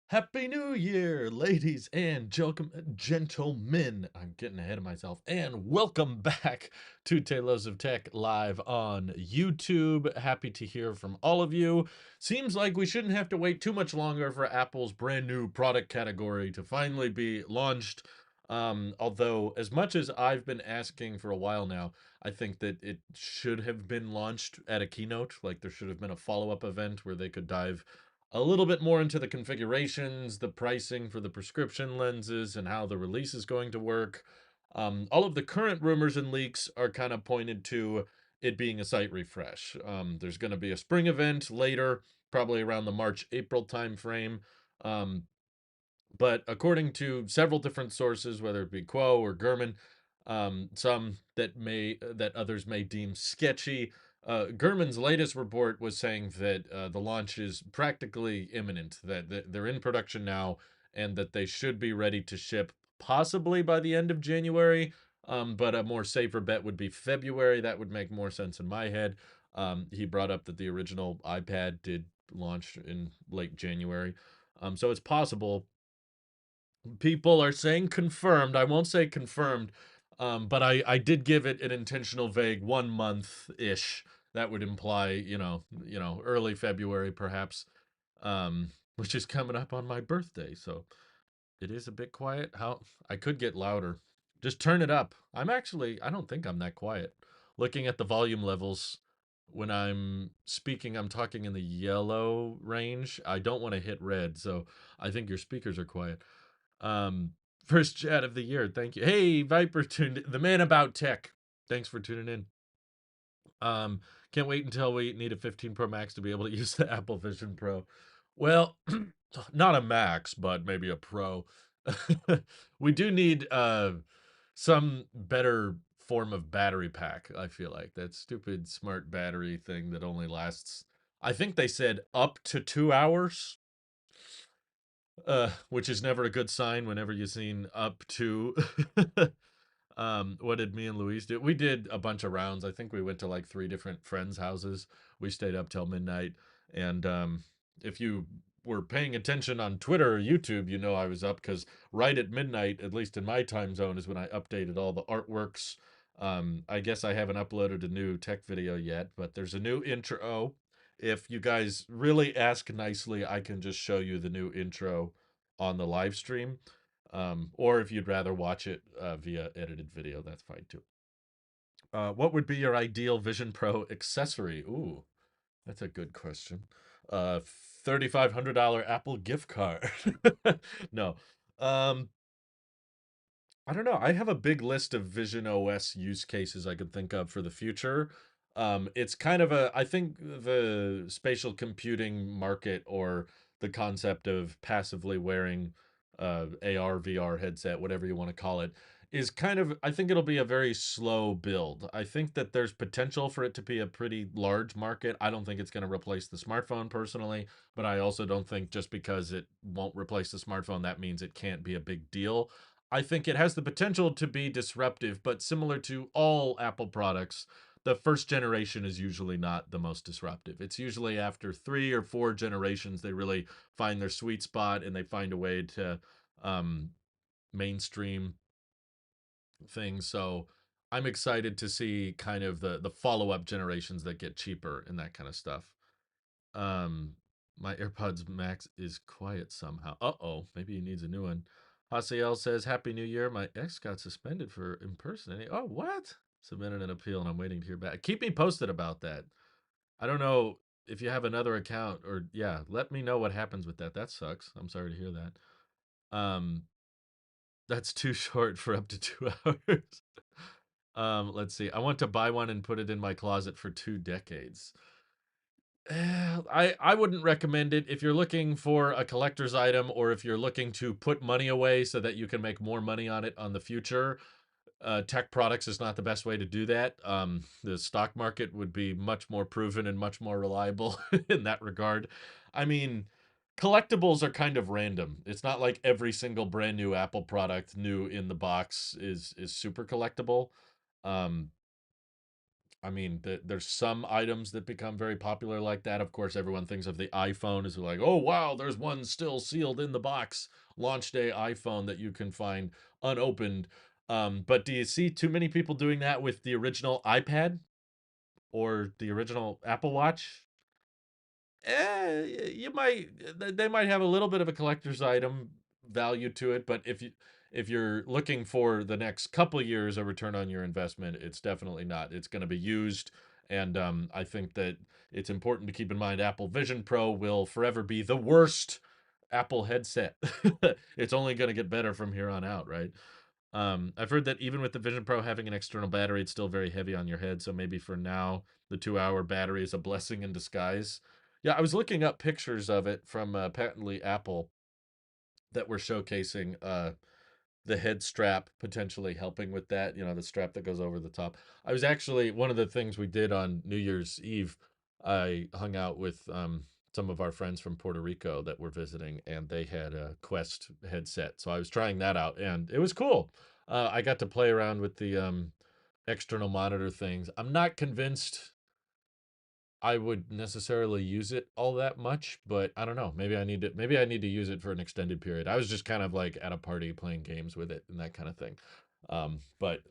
Happy New Year, ladies and gentlemen. I'm getting ahead of myself. And welcome back to Tailosive Tech live on YouTube. Happy to hear from all of you. Seems like we shouldn't have to wait too much longer for Apple's brand new product category to finally be launched. Although, as much as I've been asking for a while now, I think that it should have been launched at a keynote. Like, there should have been a follow-up event where they could dive a little bit more into the configurations, the pricing for the prescription lenses, and how the release is going to work. All of the current rumors and leaks are kind of pointed to it being a site refresh. There's going to be a spring event later, probably around the March-April timeframe. Um, but according to several different sources, whether it be Quo or Gurman, some that others may deem sketchy, Gurman's latest report was saying that the launch is practically imminent, that they're in production now, and that they should be ready to ship possibly by the end of January. But a more safer bet would be February. That would make more sense in my head. He brought up that the original iPad did launch in late January. So it's possible. People are saying confirmed. I won't say confirmed, but I did give it an intentional vague 1 month ish. That would imply, early February perhaps, which is coming up on my birthday. So it is a bit quiet. How I could get louder. Just turn it up. I don't think I'm that quiet. Looking at the volume levels, when I'm speaking, I'm talking in the yellow range. I don't want to hit red, so I think your speakers are quiet. Um, First chat of the year. Thank you. Hey, Viper tuned in. The man about tech. Thanks for tuning in. Um, can't wait until we need a 15 Pro Max to be able to use the Apple Vision Pro. Well, not a Max, but maybe a Pro. We do need some better form of battery pack, I feel like. That stupid smart battery thing that only lasts, I think they said up to 2 hours, which is never a good sign whenever you've seen up to. What did me and Louise do? We did a bunch of rounds. I think we went to like 3 different friends' houses. We stayed up till midnight. And if you were paying attention on Twitter or YouTube, you know I was up because right at midnight, at least in my time zone, is when I updated all the artworks. I guess I haven't uploaded a new tech video yet, but there's a new intro. If you guys really ask nicely, I can just show you the new intro on the live stream. Or if you'd rather watch it via edited video, that's fine too. What would be your ideal Vision Pro accessory? Ooh, that's a good question. $3,500 Apple gift card. No. Um, I don't know. I have a big list of Vision OS use cases I could think of for the future. It's kind of I think the spatial computing market, or the concept of passively wearing AR, VR headset, whatever you want to call it, is kind of, I think it'll be a very slow build. I think that there's potential for it to be a pretty large market. I don't think it's going to replace the smartphone personally, but I also don't think just because it won't replace the smartphone, that means it can't be a big deal. I think it has the potential to be disruptive, but similar to all Apple products, the first generation is usually not the most disruptive. It's usually after 3 or 4 generations they really find their sweet spot and they find a way to um, mainstream things. So I'm excited to see kind of the follow up generations that get cheaper and that kind of stuff. Um, my AirPods Max is quiet somehow. Uh-oh, maybe he needs a new one. Hasiel says, Happy New Year. My ex got suspended for impersonating. Oh, what? Submitted an appeal and I'm waiting to hear back. Keep me posted about that. I don't know if you have another account, or yeah, let me know what happens with that. That sucks. I'm sorry to hear that. That's too short for up to 2 hours. Let's see. I want to buy one and put it in my closet for 2 decades. I wouldn't recommend it if you're looking for a collector's item, or if you're looking to put money away so that you can make more money on it on the future. Tech products is not the best way to do that. The stock market would be much more proven and much more reliable in that regard. I mean, collectibles are kind of random. It's not like every single brand new Apple product, new in the box, is super collectible. Um, I mean, there's some items that become very popular like that. Of course, everyone thinks of the iPhone as like, oh, wow, there's one still sealed in the box, launch day iPhone that you can find unopened. But do you see too many people doing that with the original iPad or the original Apple Watch? You might, they might have a little bit of a collector's item value to it, but if you're looking for the next couple years a return on your investment, it's definitely not. It's going to be used, and I think that it's important to keep in mind Apple Vision Pro will forever be the worst Apple headset. It's only going to get better from here on out, right? I've heard that even with the Vision Pro having an external battery, it's still very heavy on your head. So maybe for now, the 2 hour battery is a blessing in disguise. Yeah, I was looking up pictures of it from patently Apple that were showcasing the head strap potentially helping with that, the strap that goes over the top. I was actually, one of the things we did on New Year's Eve, I hung out with some of our friends from Puerto Rico that were visiting, and they had a Quest headset. So I was trying that out, and it was cool. I got to play around with the external monitor things. I'm not convinced I would necessarily use it all that much, but I don't know. Maybe I need to use it for an extended period. I was just kind of like at a party playing games with it and that kind of thing. But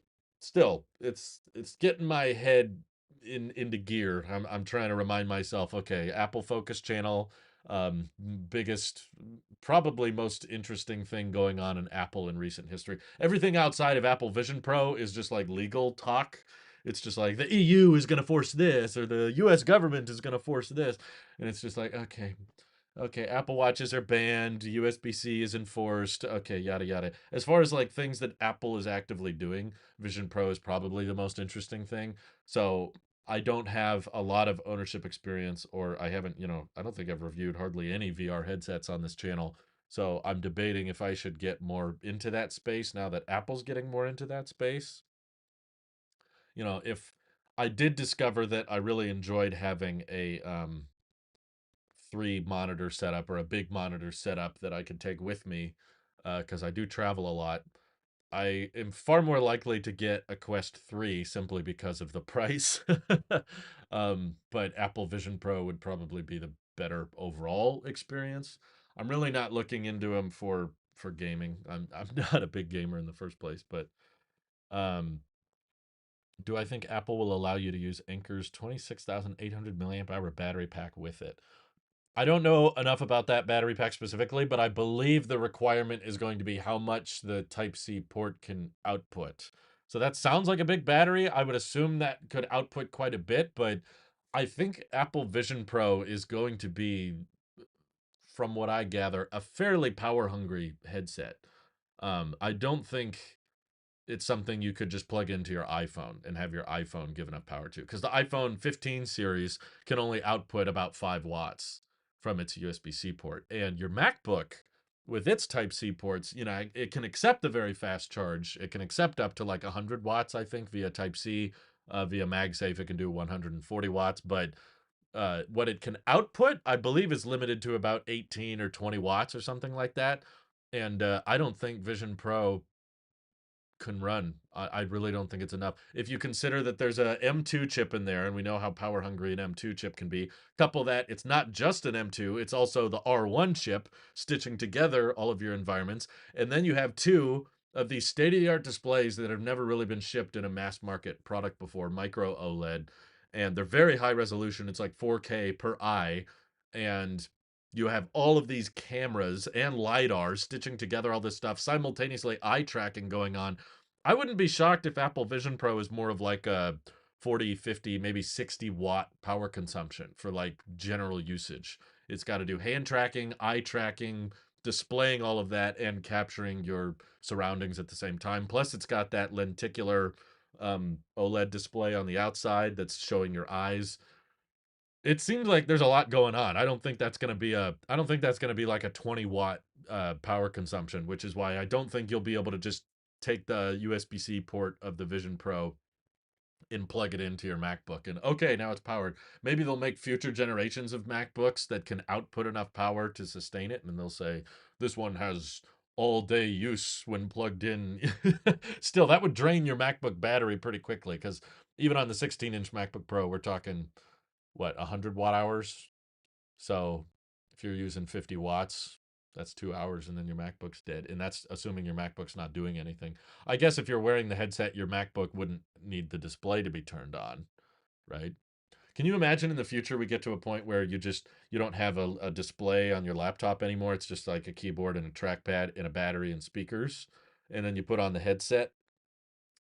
still, it's getting my head into gear. I'm trying to remind myself, okay, Apple Focus channel, biggest, probably most interesting thing going on in Apple in recent history. Everything outside of Apple Vision Pro is just like legal talk. It's just like the EU is going to force this, or the US government is going to force this. And it's just like, okay, Apple Watches are banned, USB-C is enforced, okay, yada, yada. As far as like things that Apple is actively doing, Vision Pro is probably the most interesting thing. So I don't have a lot of ownership experience, or I haven't, I don't think I've reviewed hardly any VR headsets on this channel. So I'm debating if I should get more into that space now that Apple's getting more into that space. If I did discover that I really enjoyed having a 3 monitor setup, or a big monitor setup that I could take with me, because I do travel a lot, I am far more likely to get a Quest 3 simply because of the price. But Apple Vision Pro would probably be the better overall experience. I'm really not looking into them for gaming. I'm not a big gamer in the first place, but um do I think Apple will allow you to use Anker's 26,800 milliamp hour battery pack with it? I don't know enough about that battery pack specifically, but I believe the requirement is going to be how much the Type-C port can output. So that sounds like a big battery. I would assume that could output quite a bit, but I think Apple Vision Pro is going to be, from what I gather, a fairly power-hungry headset. I don't think it's something you could just plug into your iPhone and have your iPhone give enough power to. Because the iPhone 15 series can only output about 5 watts from its USB-C port. And your MacBook, with its Type-C ports, it can accept a very fast charge. It can accept up to like 100 watts, I think, via Type-C. Via MagSafe, it can do 140 watts. But what it can output, I believe, is limited to about 18 or 20 watts or something like that. And I don't think Vision Pro can run. I really don't think it's enough. If you consider that there's a M2 chip in there, and we know how power hungry an M2 chip can be, couple that, it's not just an M2, it's also the R1 chip stitching together all of your environments. And then you have 2 of these state-of-the-art displays that have never really been shipped in a mass market product before, micro OLED. And they're very high resolution. It's like 4K per eye. And you have all of these cameras and LiDAR stitching together all this stuff, simultaneously eye tracking going on. I wouldn't be shocked if Apple Vision Pro is more of like a 40, 50, maybe 60 watt power consumption for like general usage. It's got to do hand tracking, eye tracking, displaying all of that, and capturing your surroundings at the same time. Plus, it's got that lenticular OLED display on the outside that's showing your eyes. It seems like there's a lot going on. I don't think that's gonna be like a 20 watt power consumption, which is why I don't think you'll be able to just take the USB-C port of the Vision Pro and plug it into your MacBook and okay, now it's powered. Maybe they'll make future generations of MacBooks that can output enough power to sustain it, and they'll say this one has all day use when plugged in. Still, that would drain your MacBook battery pretty quickly because Even on the 16-inch MacBook Pro, we're talking what, 100 watt hours. So if you're using 50 watts, that's 2 hours, and then your MacBook's dead. And that's assuming your MacBook's not doing anything. I guess if you're wearing the headset, your MacBook wouldn't need the display to be turned on, right? Can you imagine in the future we get to a point where you don't have a display on your laptop anymore? It's just like a keyboard and a trackpad and a battery and speakers, and then you put on the headset,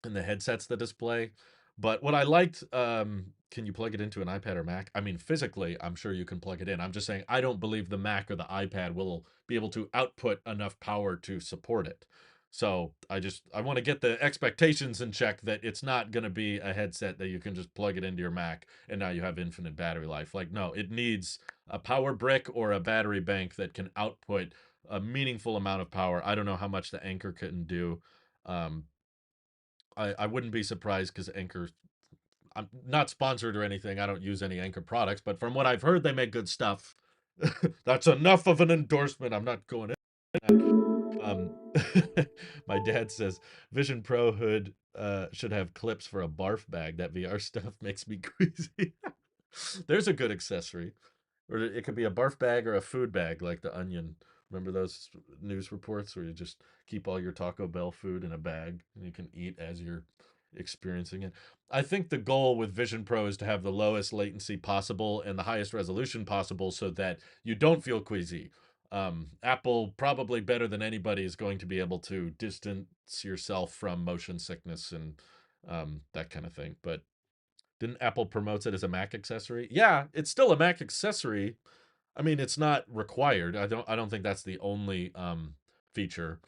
and the headset's the display. But what I liked, can you plug it into an iPad or Mac? I mean, physically, I'm sure you can plug it in. I'm just saying I don't believe the Mac or the iPad will be able to output enough power to support it. So I want to get the expectations in check that it's not going to be a headset that you can just plug it into your Mac and now you have infinite battery life. Like, no, it needs a power brick or a battery bank that can output a meaningful amount of power. I don't know how much the Anchor can do. Um, I wouldn't be surprised because Anchor, I'm not sponsored or anything. I don't use any Anchor products, but from what I've heard, they make good stuff. That's enough of an endorsement. I'm not going in. My dad says Vision Pro hood should have clips for a barf bag. That VR stuff makes me crazy. There's a good accessory. Or it could be a barf bag or a food bag, like the Onion. Remember those news reports where you just keep all your Taco Bell food in a bag and you can eat as you're experiencing it? I think the goal with Vision Pro is to have the lowest latency possible and the highest resolution possible so that you don't feel queasy. Apple, probably better than anybody, is going to be able to distance yourself from motion sickness and that kind of thing. But didn't Apple promotes it as a Mac accessory? Yeah, it's still a Mac accessory. I mean, it's not required. I don't think that's the only feature.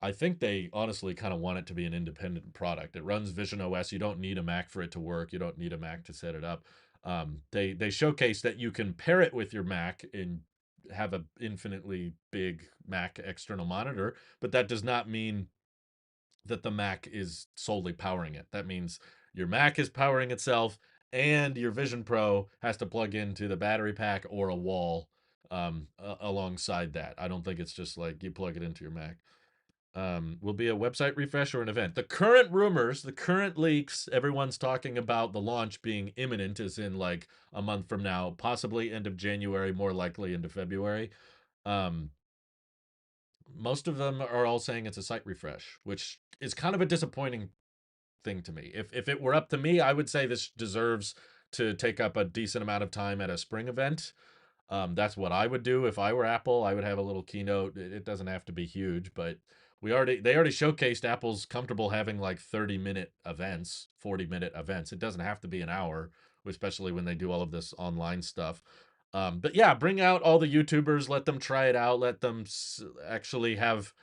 I think they honestly kind of want it to be an independent product. It runs Vision OS. You don't need a Mac for it to work. You don't need a Mac to set it up. They showcase that you can pair it with your Mac and have an infinitely big Mac external monitor, but that does not mean that the Mac is solely powering it. That means your Mac is powering itself, and your Vision Pro has to plug into the battery pack or a wall alongside that. I don't think it's just like you plug it into your Mac. Will be a website refresh or an event. The current rumors, the current leaks, everyone's talking about the launch being imminent, as in like a month from now, possibly end of January, more likely into February. Um, most of them are all saying it's a site refresh, which is kind of a disappointing thing to me. If it were up to me, I would say this deserves to take up a decent amount of time at a spring event. That's what I would do if I were Apple. I would have a little keynote. It doesn't have to be huge, but they already showcased Apple's comfortable having like 30-minute events, 40-minute events. It doesn't have to be an hour, especially when they do all of this online stuff. But yeah, bring out all the YouTubers, let them try it out, let them actually have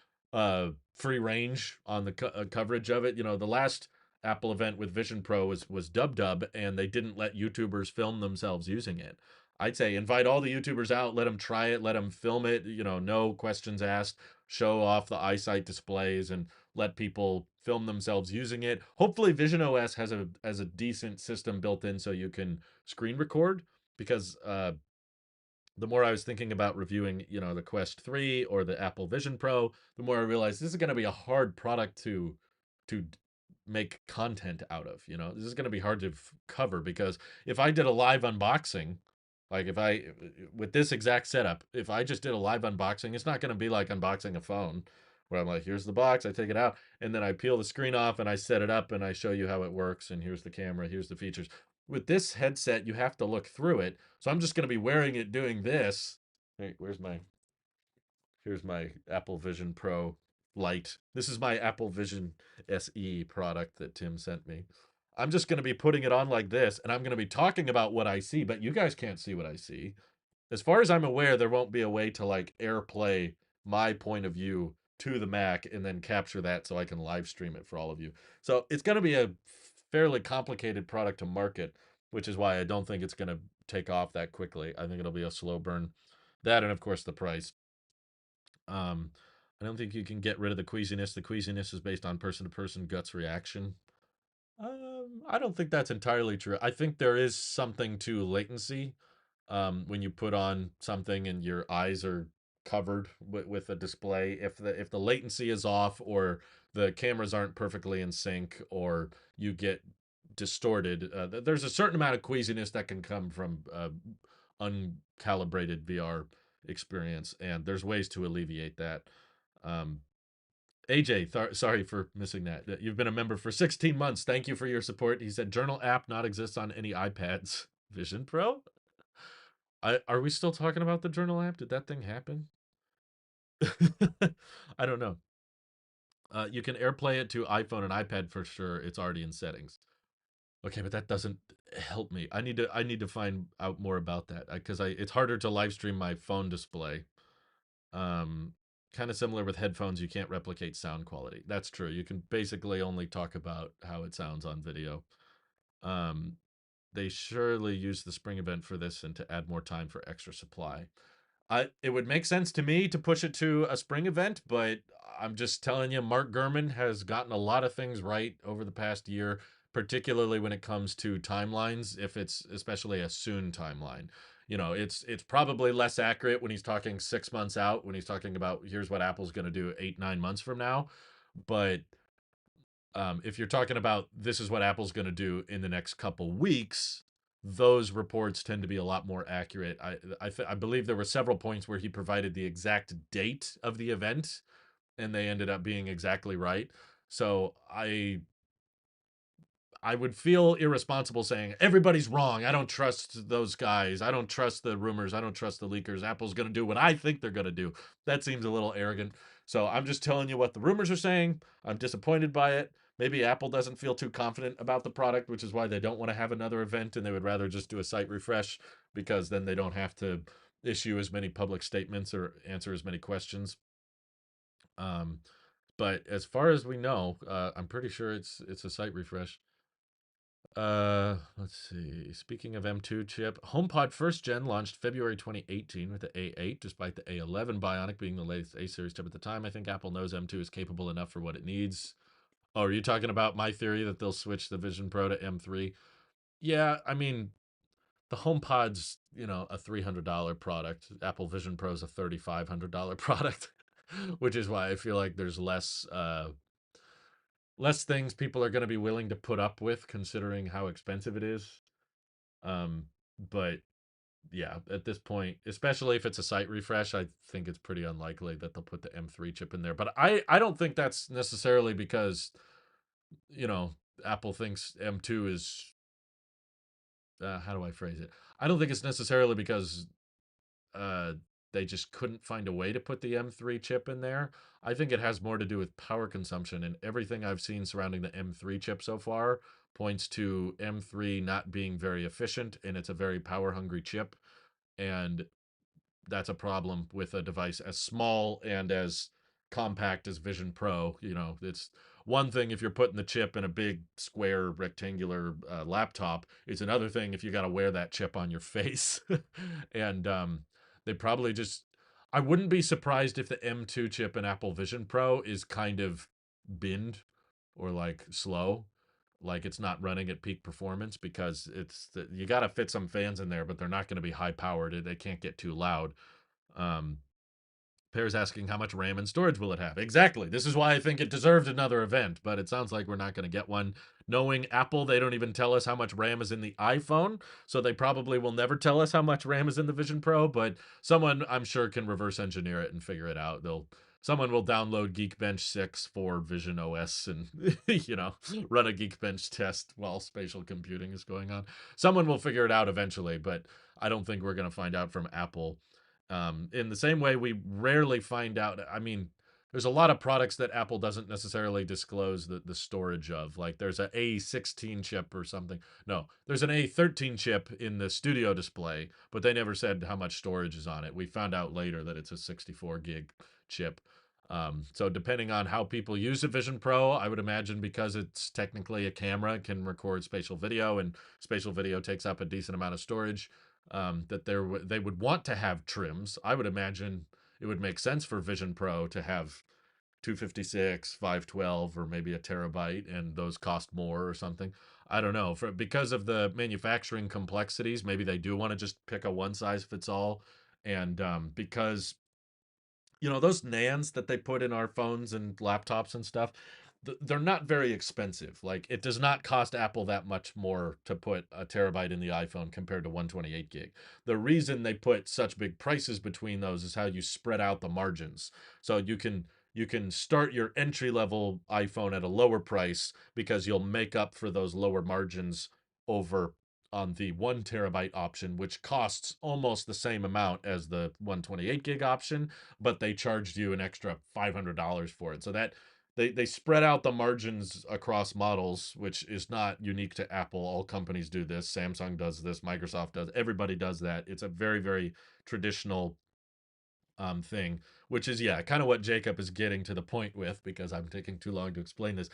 free range on the coverage of it. You know, the last Apple event with Vision Pro was Dub Dub, and they didn't let YouTubers film themselves using it. I'd say invite all the YouTubers out, let them try it, let them film it, you know, no questions asked, show off the EyeSight displays and let people film themselves using it. Hopefully Vision OS has a decent system built in so you can screen record, because the more I was thinking about reviewing, you know, the Quest 3 or the Apple Vision Pro, the more I realized this is going to be a hard product to make content out of. You know, this is going to be hard to cover, because if I did a live unboxing, like if I with this exact setup, if I just did a live unboxing, it's not going to be like unboxing a phone where I'm like, here's the box, I take it out, and then I peel the screen off and I set it up and I show you how it works, and here's the camera, here's the features. With this headset, you have to look through it. So I'm just going to be wearing it doing this. Hey, here's my Apple Vision Pro Lite. This is my Apple Vision SE product that Tim sent me. I'm just going to be putting it on like this, and I'm going to be talking about what I see, but you guys can't see what I see. As far as I'm aware, there won't be a way to like AirPlay my point of view to the Mac and then capture that so I can live stream it for all of you. So it's going to be a fairly complicated product to market, which is why I don't think it's going to take off that quickly. I think it'll be a slow burn. That, and of course the price. Um, I don't think you can get rid of the queasiness. The queasiness is based on person to person guts reaction. I don't think that's entirely true. I think there is something to latency, when you put on something and your eyes are covered with a display. If the latency is off, or the cameras aren't perfectly in sync, or you get distorted. There's a certain amount of queasiness that can come from uncalibrated VR experience, and there's ways to alleviate that. Um, AJ, sorry for missing that. You've been a member for 16 months. Thank you for your support. He said Journal app not exists on any iPads. Vision Pro? Are we still talking about the Journal app? Did that thing happen? I don't know. You can AirPlay it to iPhone and iPad for sure. It's already in settings. Okay, but that doesn't help me. I need to find out more about that because it's harder to live stream my phone display. Um, Kind of similar with headphones, you can't replicate sound quality. That's true. You can basically only talk about how it sounds on video. Um, they surely use the spring event for this and to add more time for extra supply. It would make sense to me to push it to a spring event, but I'm just telling you, Mark Gurman has gotten a lot of things right over the past year, particularly when it comes to timelines, if it's especially a soon timeline. It's probably less accurate when he's talking 6 months out, when he's talking about here's what Apple's going to do 8, 9 months from now. But if you're talking about this is what Apple's going to do in the next couple weeks, those reports tend to be a lot more accurate. I believe there were several points where he provided the exact date of the event, and they ended up being exactly right. So I would feel irresponsible saying everybody's wrong. I don't trust those guys. I don't trust the rumors. I don't trust the leakers. Apple's going to do what I think they're going to do. That seems a little arrogant. So I'm just telling you what the rumors are saying. I'm disappointed by it. Maybe Apple doesn't feel too confident about the product, which is why they don't want to have another event and they would rather just do a site refresh because then they don't have to issue as many public statements or answer as many questions. Um, but as far as we know, I'm pretty sure it's a site refresh. Let's see. Speaking of M2 chip, HomePod first gen launched February 2018 with the A8, despite the A11 Bionic being the latest A series chip at the time. I think Apple knows M2 is capable enough for what it needs. Oh, are you talking about my theory that they'll switch the Vision Pro to M3? Yeah, I mean, the HomePod's, a $300 product. Apple Vision Pro's a $3,500 product, which is why I feel like there's less things people are going to be willing to put up with considering how expensive it is. Um, but yeah, at this point, especially if it's a site refresh, I think it's pretty unlikely that they'll put the M3 chip in there. But I don't think that's necessarily because, you know, Apple thinks M2 is, how do I phrase it? I don't think it's necessarily because uh, they just couldn't find a way to put the M3 chip in there. I think it has more to do with power consumption, and everything I've seen surrounding the M3 chip so far points to M3 not being very efficient, and it's a very power hungry chip. And that's a problem with a device as small and as compact as Vision Pro. It's one thing if you're putting the chip in a big square rectangular laptop. It's another thing if you got to wear that chip on your face. And they probably just. I wouldn't be surprised if the M2 chip in Apple Vision Pro is kind of binned or like slow, like it's not running at peak performance because you got to fit some fans in there, but they're not going to be high powered. They can't get too loud. um Pear's asking how much RAM and storage will it have? Exactly. This is why I think it deserved another event, but it sounds like we're not going to get one. Knowing Apple, they don't even tell us how much RAM is in the iPhone, so they probably will never tell us how much RAM is in the Vision Pro, but someone I'm sure can reverse engineer it and figure it out. Someone will download Geekbench 6 for Vision OS and run a Geekbench test while spatial computing is going on. Someone will figure it out eventually, but I don't think we're going to find out from Apple. In the same way, we rarely find out. I mean, there's a lot of products that Apple doesn't necessarily disclose the storage of. Like there's an A16 chip or something. No, there's an A13 chip in the studio display, but they never said how much storage is on it. We found out later that it's a 64 gig chip. So depending on how people use a Vision Pro, I would imagine because it's technically a camera, it can record spatial video, and spatial video takes up a decent amount of storage. That they would want to have trims. I would imagine it would make sense for Vision Pro to have 256, 512, or maybe a terabyte, and those cost more or something. I don't know. Because of the manufacturing complexities, maybe they do want to just pick a one size fits all. And because those NANds that they put in our phones and laptops and stuff, they're not very expensive. Like it does not cost Apple that much more to put a terabyte in the iPhone compared to 128 gig. The reason they put such big prices between those is how you spread out the margins. So you can start your entry level iPhone at a lower price because you'll make up for those lower margins over on the 1 terabyte option, which costs almost the same amount as the 128 gig option, but they charged you an extra $500 for it. So that they spread out the margins across models, which is not unique to Apple. All companies do this. Samsung does this. Microsoft does. Everybody does that. It's a very, very traditional thing, which is, yeah, kind of what Jacob is getting to the point with, because I'm taking too long to explain this.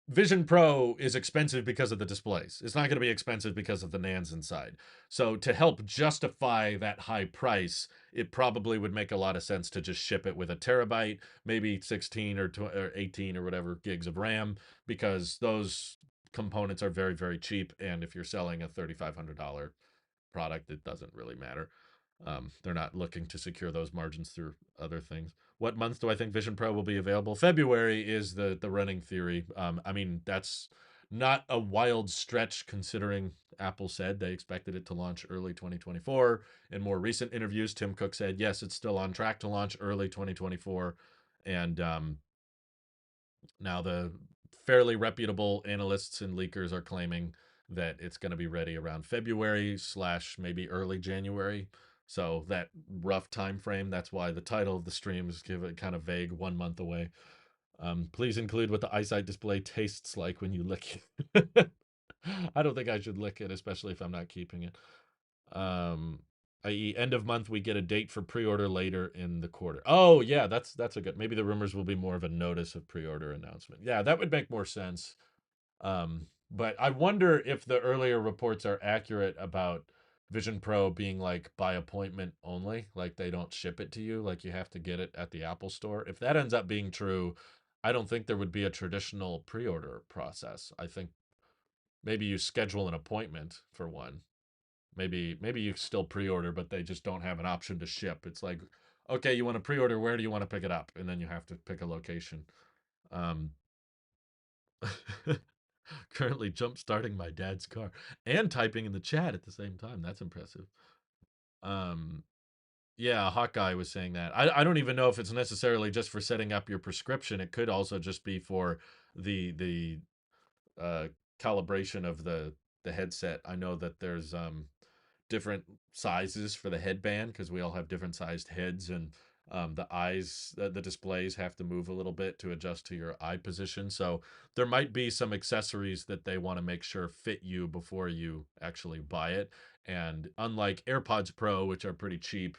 Vision Pro is expensive because of the displays. It's not going to be expensive because of the NANDs inside. So to help justify that high price, it probably would make a lot of sense to just ship it with a terabyte, maybe 16 or 18 or whatever gigs of RAM, because those components are very, very cheap. And if you're selling a $3,500 product, it doesn't really matter. They're not looking to secure those margins through other things. What month do I think Vision Pro will be available? February is the running theory. I mean, that's not a wild stretch considering Apple said they expected it to launch early 2024. In more recent interviews, Tim Cook said, yes, it's still on track to launch early 2024. And now the fairly reputable analysts and leakers are claiming that it's going to be ready around February slash maybe early January. So that rough time frame, that's why the title of the streams give it kind of vague, 1 month away. Please include what the EyeSight display tastes like when you lick it. I don't think I should lick it, especially if I'm not keeping it. I.e., end of month, we get a date for pre-order later in the quarter. Oh yeah, that's a good. Maybe the rumors will be more of a notice of pre-order announcement. Yeah, that would make more sense. But I wonder if the earlier reports are accurate about Vision Pro being like by appointment only, like they don't ship it to you, like you have to get it at the Apple store. If that ends up being true, I don't think there would be a traditional pre-order process. I think maybe you schedule an appointment for one. Maybe you still pre-order, but they just don't have an option to ship. It's like, okay, you want to pre-order, where do you want to pick it up? And then you have to pick a location. Um, Currently jump starting my dad's car and typing in the chat at the same time. That's impressive. Um, yeah, Hawkeye was saying that. I don't even know if it's necessarily just for setting up your prescription. It could also just be for the uh, calibration of the headset. I know that there's different sizes for the headband because we all have different sized heads, and the eyes, the displays have to move a little bit to adjust to your eye position. So there might be some accessories that they want to make sure fit you before you actually buy it. And unlike AirPods Pro, which are pretty cheap,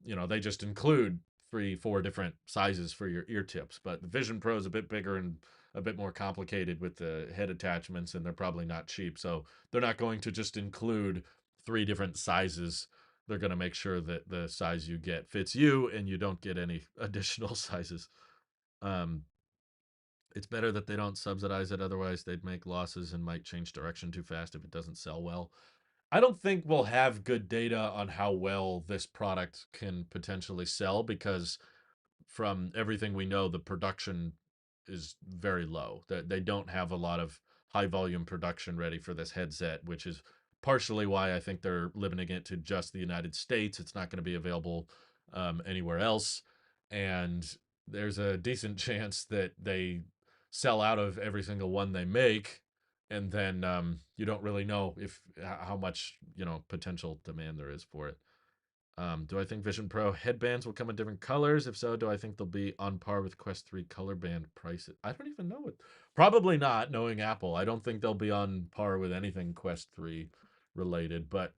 they just include 3 4 different sizes for your ear tips. But the Vision Pro is a bit bigger and a bit more complicated with the head attachments, and they're probably not cheap. So they're not going to just include 3 different sizes. They're going to make sure that the size you get fits you and you don't get any additional sizes. Um, it's better that they don't subsidize it. Otherwise, they'd make losses and might change direction too fast if it doesn't sell well. I don't think we'll have good data on how well this product can potentially sell because from everything we know, the production is very low. That they don't have a lot of high volume production ready for this headset, which is partially why I think they're limiting it to just the United States. It's not going to be available anywhere else, and there's a decent chance that they sell out of every single one they make, and then you don't really know if how much potential demand there is for it. Do I think Vision Pro headbands will come in different colors? If so, do I think they'll be on par with Quest 3 color band prices? I don't even know it. Probably not, knowing Apple. I don't think they'll be on par with anything Quest 3 related. But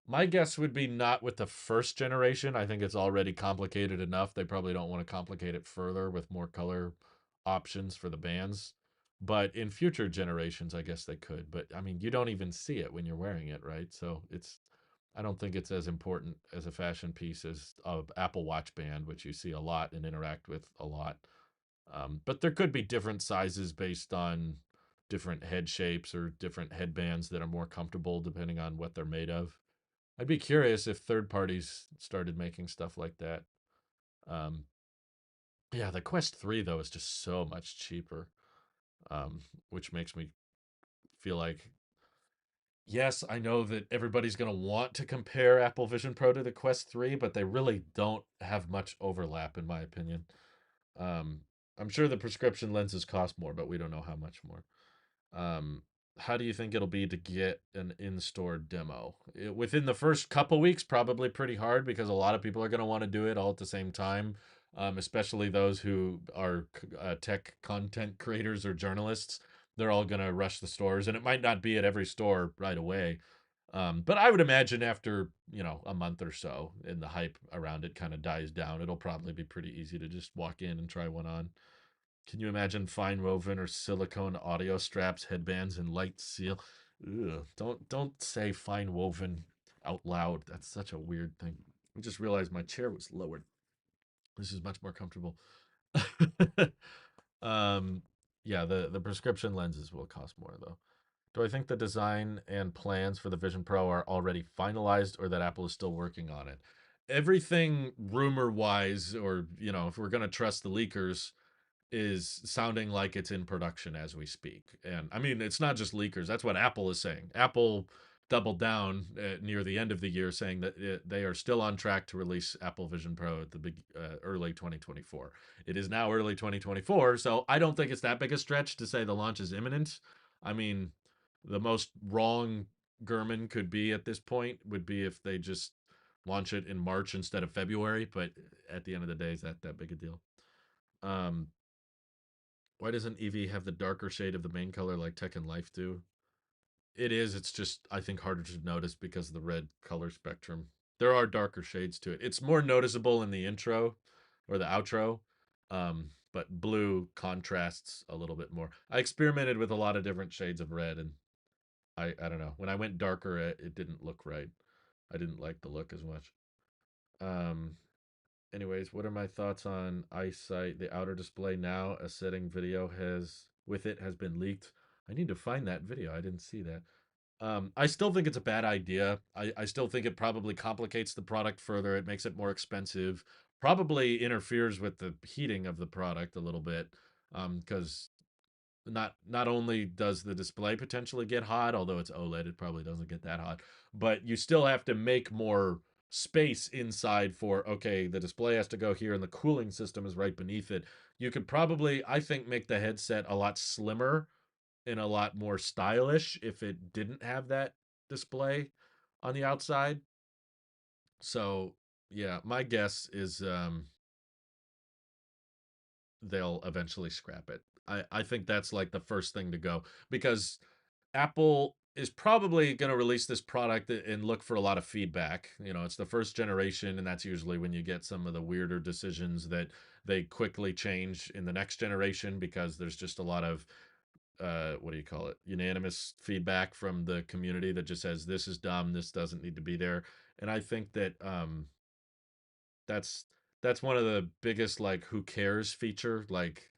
my guess would be not with the first generation. I think it's already complicated enough. They probably don't want to complicate it further with more color options for the bands. But in future generations, I guess they could. But I mean, you don't even see it when you're wearing it, right? So I don't think it's as important as a fashion piece as a Apple Watch band, which you see a lot and interact with a lot. But there could be different sizes based on different head shapes or different headbands that are more comfortable depending on what they're made of. I'd be curious if third parties started making stuff like that. Um, yeah, the Quest 3 though is just so much cheaper. which makes me feel like, yes, I know that everybody's going to want to compare Apple Vision Pro to the Quest 3, but they really don't have much overlap, in my opinion. Um, I'm sure the prescription lenses cost more, but we don't know how much more. Um, how do you think it'll be to get an in-store demo? Within the first couple weeks, probably pretty hard because a lot of people are going to want to do it all at the same time, especially those who are tech content creators or journalists. They're all going to rush the stores, and it might not be at every store right away. But I would imagine after, a month or so and the hype around it kind of dies down, it'll probably be pretty easy to just walk in and try one on. Can you imagine fine woven or silicone audio straps, headbands, and light seal? Ugh, don't say fine woven out loud. That's such a weird thing. I just realized my chair was lowered. This is much more comfortable. um, yeah, the prescription lenses will cost more though. Do I think the design and plans for the Vision Pro are already finalized or that Apple is still working on it? Everything rumor wise, or if we're gonna trust the leakers, is sounding like it's in production as we speak. And I mean, it's not just leakers. That's what Apple is saying. Apple doubled down near the end of the year, saying that they are still on track to release Apple Vision Pro at the early 2024. It is now early 2024, so I don't think it's that big a stretch to say the launch is imminent. I mean, the most wrong Gurman could be at this point would be if they just launch it in March instead of February. But at the end of the day, is that big a deal? Um, why doesn't Eevee have the darker shade of the main color like Tech and Life do? It is. It's just, I think, harder to notice because of the red color spectrum. There are darker shades to it. It's more noticeable in the intro or the outro, but blue contrasts a little bit more. I experimented with a lot of different shades of red, and I don't know. When I went darker, it didn't look right. I didn't like the look as much. Um, Anyways, what are my thoughts on EyeSight? The outer display now, a setting video has been leaked. I need to find that video. I didn't see that. I still think it's a bad idea. I still think it probably complicates the product further. It makes it more expensive. Probably interferes with the heating of the product a little bit. Because not only does the display potentially get hot, although it's OLED, it probably doesn't get that hot, but you still have to make more space inside for, okay, the display has to go here and the cooling system is right beneath it. You could probably, I think, make the headset a lot slimmer and a lot more stylish if it didn't have that display on the outside. So yeah, my guess is they'll eventually scrap it. I think that's like the first thing to go, because Apple is probably going to release this product and look for a lot of feedback. It's the first generation, and that's usually when you get some of the weirder decisions that they quickly change in the next generation because there's just a lot of what do you call it? Unanimous feedback from the community that just says this is dumb, this doesn't need to be there. And I think that that's that's one of the biggest like who cares feature. Like,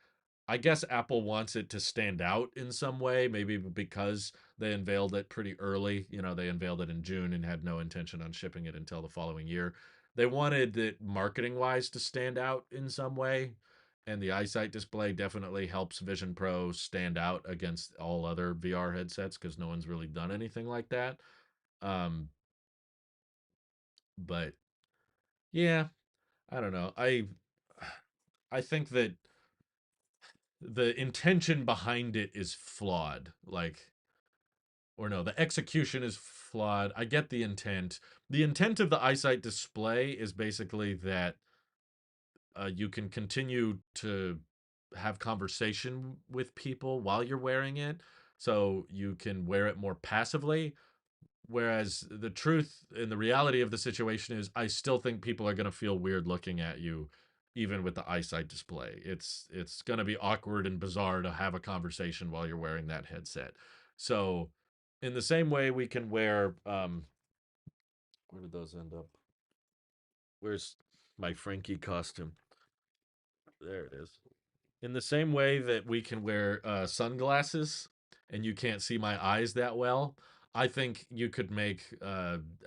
I guess Apple wants it to stand out in some way, maybe because they unveiled it pretty early. They unveiled it in June and had no intention on shipping it until the following year. They wanted it marketing wise to stand out in some way. And the EyeSight display definitely helps Vision Pro stand out against all other VR headsets because no one's really done anything like that. Um, but yeah, I don't know. I think that the intention behind it is flawed. Like, or no, the execution is flawed. I get the intent. The intent of the EyeSight display is basically that you can continue to have conversation with people while you're wearing it. So you can wear it more passively. Whereas the truth and the reality of the situation is, I still think people are going to feel weird looking at you, even with the EyeSight display. It's going to be awkward and bizarre to have a conversation while you're wearing that headset. So, in the same way, we can wear where did those end up? Where's my Frankie costume? There it is. In the same way that we can wear sunglasses and you can't see my eyes that well, I think you could make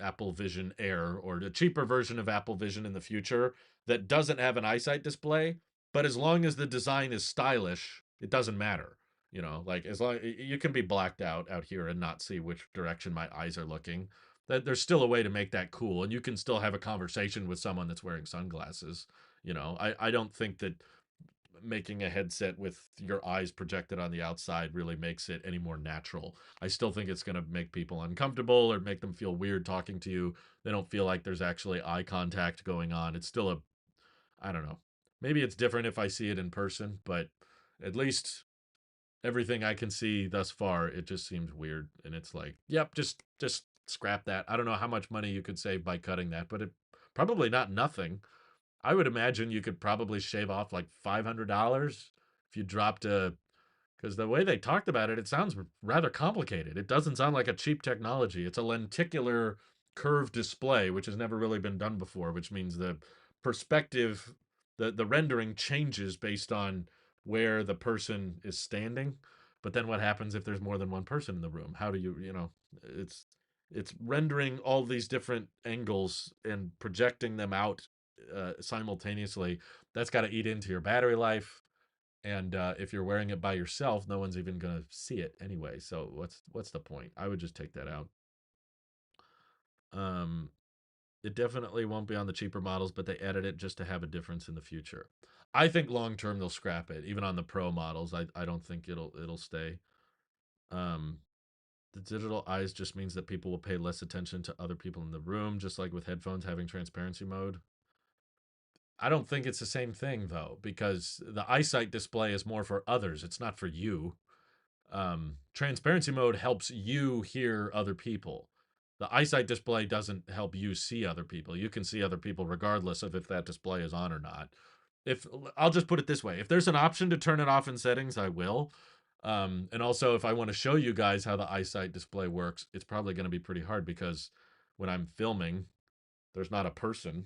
Apple Vision Air or a cheaper version of Apple Vision in the future that doesn't have an EyeSight display, but as long as the design is stylish, it doesn't matter. You know, like as long you can be blacked out here and not see which direction my eyes are looking. That there's still a way to make that cool, and you can still have a conversation with someone that's wearing sunglasses. You know, I don't think that making a headset with your eyes projected on the outside really makes it any more natural. I still think it's going to make people uncomfortable or make them feel weird talking to you. They don't feel like there's actually eye contact going on. It's still a, I don't know. Maybe it's different if I see it in person, but at least everything I can see thus far, it just seems weird. And it's like, yep, just scrap that. I don't know how much money you could save by cutting that, but it probably not nothing. I would imagine you could probably shave off like $500 if you dropped a, because the way they talked about it, it sounds rather complicated. It doesn't sound like a cheap technology. It's a lenticular curved display, which has never really been done before, which means the perspective, the rendering changes based on where the person is standing. But then what happens if there's more than one person in the room? How do you, you know, it's it's rendering all these different angles and projecting them out simultaneously. That's got to eat into your battery life, and if you're wearing it by yourself, no one's even gonna see it anyway. So what's the point? I would just take that out. Um, it definitely won't be on the cheaper models, but they added it just to have a difference in the future. I think long term they'll scrap it, even on the pro models. I don't think it'll stay. Um, the digital eyes just means that people will pay less attention to other people in the room, just like with headphones having transparency mode. I don't think it's the same thing though, because the EyeSight display is more for others. It's not for you. Transparency mode helps you hear other people. The EyeSight display doesn't help you see other people. You can see other people regardless of if that display is on or not. If I'll just put it this way, if there's an option to turn it off in settings, I will. And also, if I want to show you guys how the EyeSight display works, it's probably going to be pretty hard because when I'm filming, there's not a person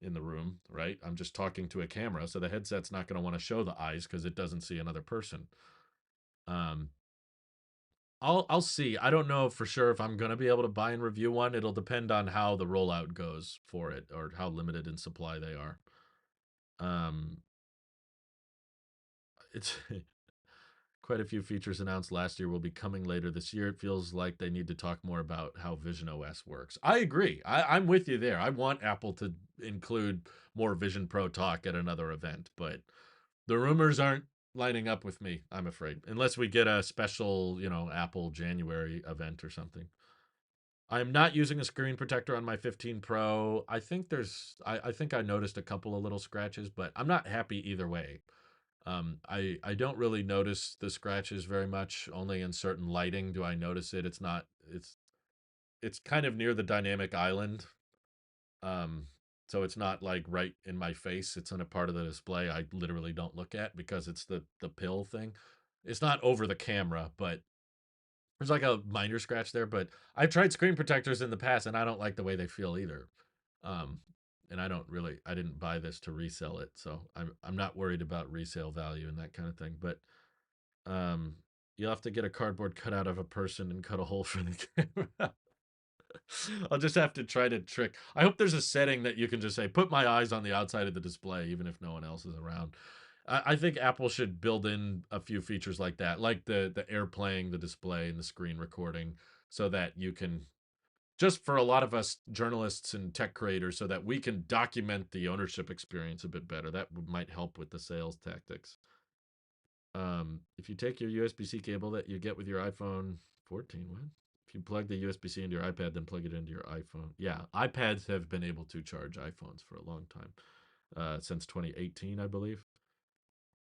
in the room, right? I'm just talking to a camera, so the headset's not going to want to show the eyes because it doesn't see another person. Um, I'll see. I don't know for sure if I'm gonna be able to buy and review one. It'll depend on how the rollout goes for it or how limited in supply they are. Um, it's quite a few features announced last year will be coming later this year. It feels like they need to talk more about how Vision OS works. I agree. I'm with you there. I want Apple to include more Vision Pro talk at another event, but the rumors aren't lining up with me, I'm afraid, unless we get a special, Apple January event or something. I'm not using a screen protector on my 15 Pro. I think I noticed a couple of little scratches, but I'm not happy either way. I don't really notice the scratches very much. Only in certain lighting do I notice it. It's kind of near the dynamic island. Um, so it's not like right in my face. It's in a part of the display I literally don't look at because it's the pill thing. It's not over the camera, but there's like a minor scratch there, but I've tried screen protectors in the past and I don't like the way they feel either. Um, and I didn't buy this to resell it, so I'm not worried about resale value and that kind of thing. But um, you'll have to get a cardboard cutout of a person and cut a hole for the camera. I'll just have to try to trick. I hope there's a setting that you can just say, put my eyes on the outside of the display, even if no one else is around. I think Apple should build in a few features like that, like the airplaying, the display, and the screen recording, so that you can just for a lot of us journalists and tech creators, so that we can document the ownership experience a bit better. That might help with the sales tactics. If you take your USB-C cable that you get with your iPhone 14, what? If you plug the USB-C into your iPad, then plug it into your iPhone. Yeah, iPads have been able to charge iPhones for a long time, since 2018, I believe.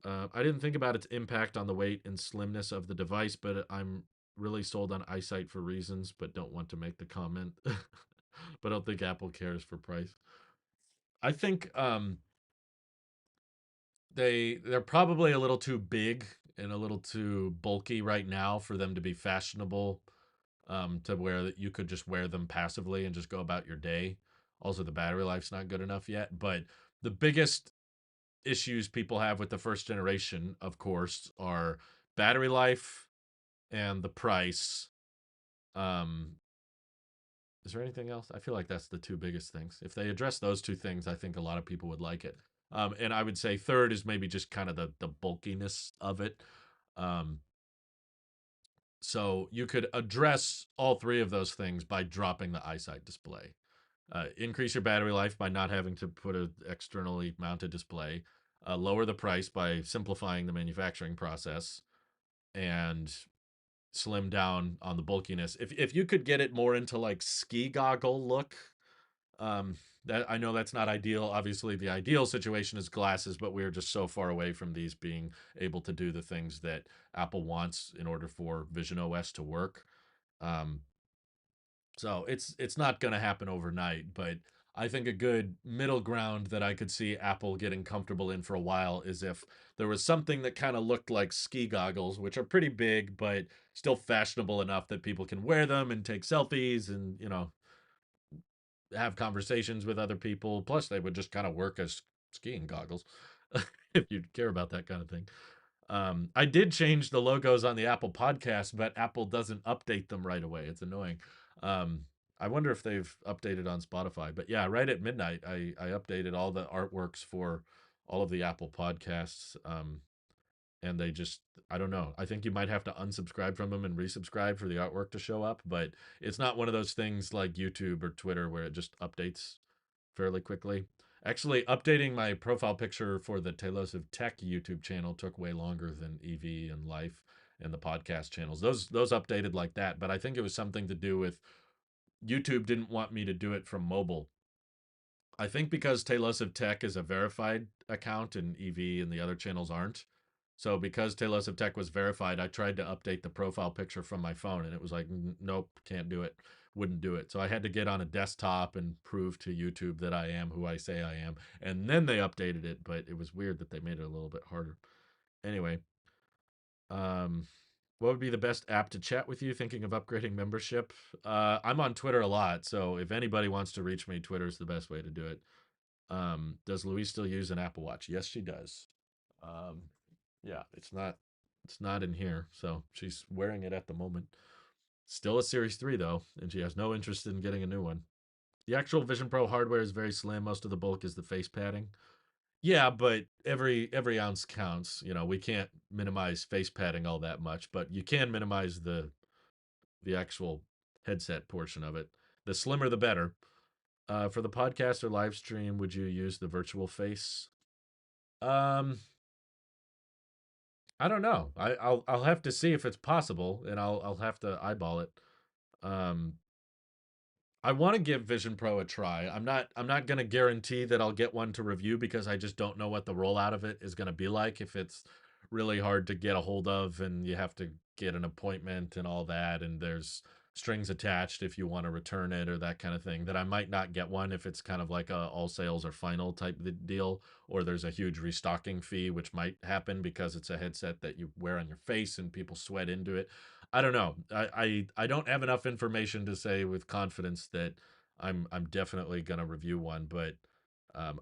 I didn't think about its impact on the weight and slimness of the device, but I'm really sold on EyeSight for reasons, but don't want to make the comment. But I don't think Apple cares for price. I think they're probably a little too big and a little too bulky right now for them to be fashionable, to where that you could just wear them passively and just go about your day. Also, the battery life's not good enough yet. But the biggest issues people have with the first generation, of course, are battery life and the price. Um, is there anything else? I feel like that's the two biggest things. If they address those two things, I think a lot of people would like it. And I would say third is maybe just kind of the bulkiness of it. Um, so you could address all three of those things by dropping the EyeSight display. Increase your battery life by not having to put an externally mounted display. Lower the price by simplifying the manufacturing process, and slim down on the bulkiness. If you could get it more into like ski goggle look, um, that I know that's not ideal. Obviously, the ideal situation is glasses, but we're just so far away from these being able to do the things that Apple wants in order for Vision OS to work. Um, so it's not going to happen overnight, but I think a good middle ground that I could see Apple getting comfortable in for a while is if there was something that kind of looked like ski goggles, which are pretty big but still fashionable enough that people can wear them and take selfies and, have conversations with other people. Plus, they would just kind of work as skiing goggles if you care about that kind of thing. I did change the logos on the Apple podcast, but Apple doesn't update them right away. It's annoying. Um, I wonder if they've updated on Spotify. But yeah, right at midnight, I updated all the artworks for all of the Apple podcasts. And they just, I don't know. I think you might have to unsubscribe from them and resubscribe for the artwork to show up. But it's not one of those things like YouTube or Twitter where it just updates fairly quickly. Actually, updating my profile picture for the Tailosive Tech YouTube channel took way longer than EV and Life and the podcast channels. Those updated like that, but I think it was something to do with YouTube didn't want me to do it from mobile. I think because Tailosive Tech is a verified account and EV and the other channels aren't. So because Tailosive Tech was verified, I tried to update the profile picture from my phone and it was like, nope, can't do it. Wouldn't do it. So I had to get on a desktop and prove to YouTube that I am who I say I am. And then they updated it, but it was weird that they made it a little bit harder. Anyway, um, what would be the best app to chat with you? Thinking of upgrading membership? I'm on Twitter a lot, so if anybody wants to reach me, Twitter is the best way to do it. Does Louise still use an Apple Watch? Yes, she does. Um, yeah, it's not in here, so she's wearing it at the moment. Still a Series 3 though, and she has no interest in getting a new one. The actual Vision Pro hardware is very slim. Most of the bulk is the face padding. Yeah, but every ounce counts. We can't minimize face padding all that much, but you can minimize the actual headset portion of it. The slimmer the better. For the podcast or live stream, would you use the virtual face? Um, I don't know. I'll have to see if it's possible, and I'll have to eyeball it. Um, I want to give Vision Pro a try. I'm not going to guarantee that I'll get one to review because I just don't know what the rollout of it is going to be like. If it's really hard to get a hold of and you have to get an appointment and all that, and there's strings attached if you want to return it or that kind of thing, that I might not get one if it's kind of like a all sales or final type deal, or there's a huge restocking fee, which might happen because it's a headset that you wear on your face and people sweat into it. I don't know. I don't have enough information to say with confidence that I'm definitely gonna review one, but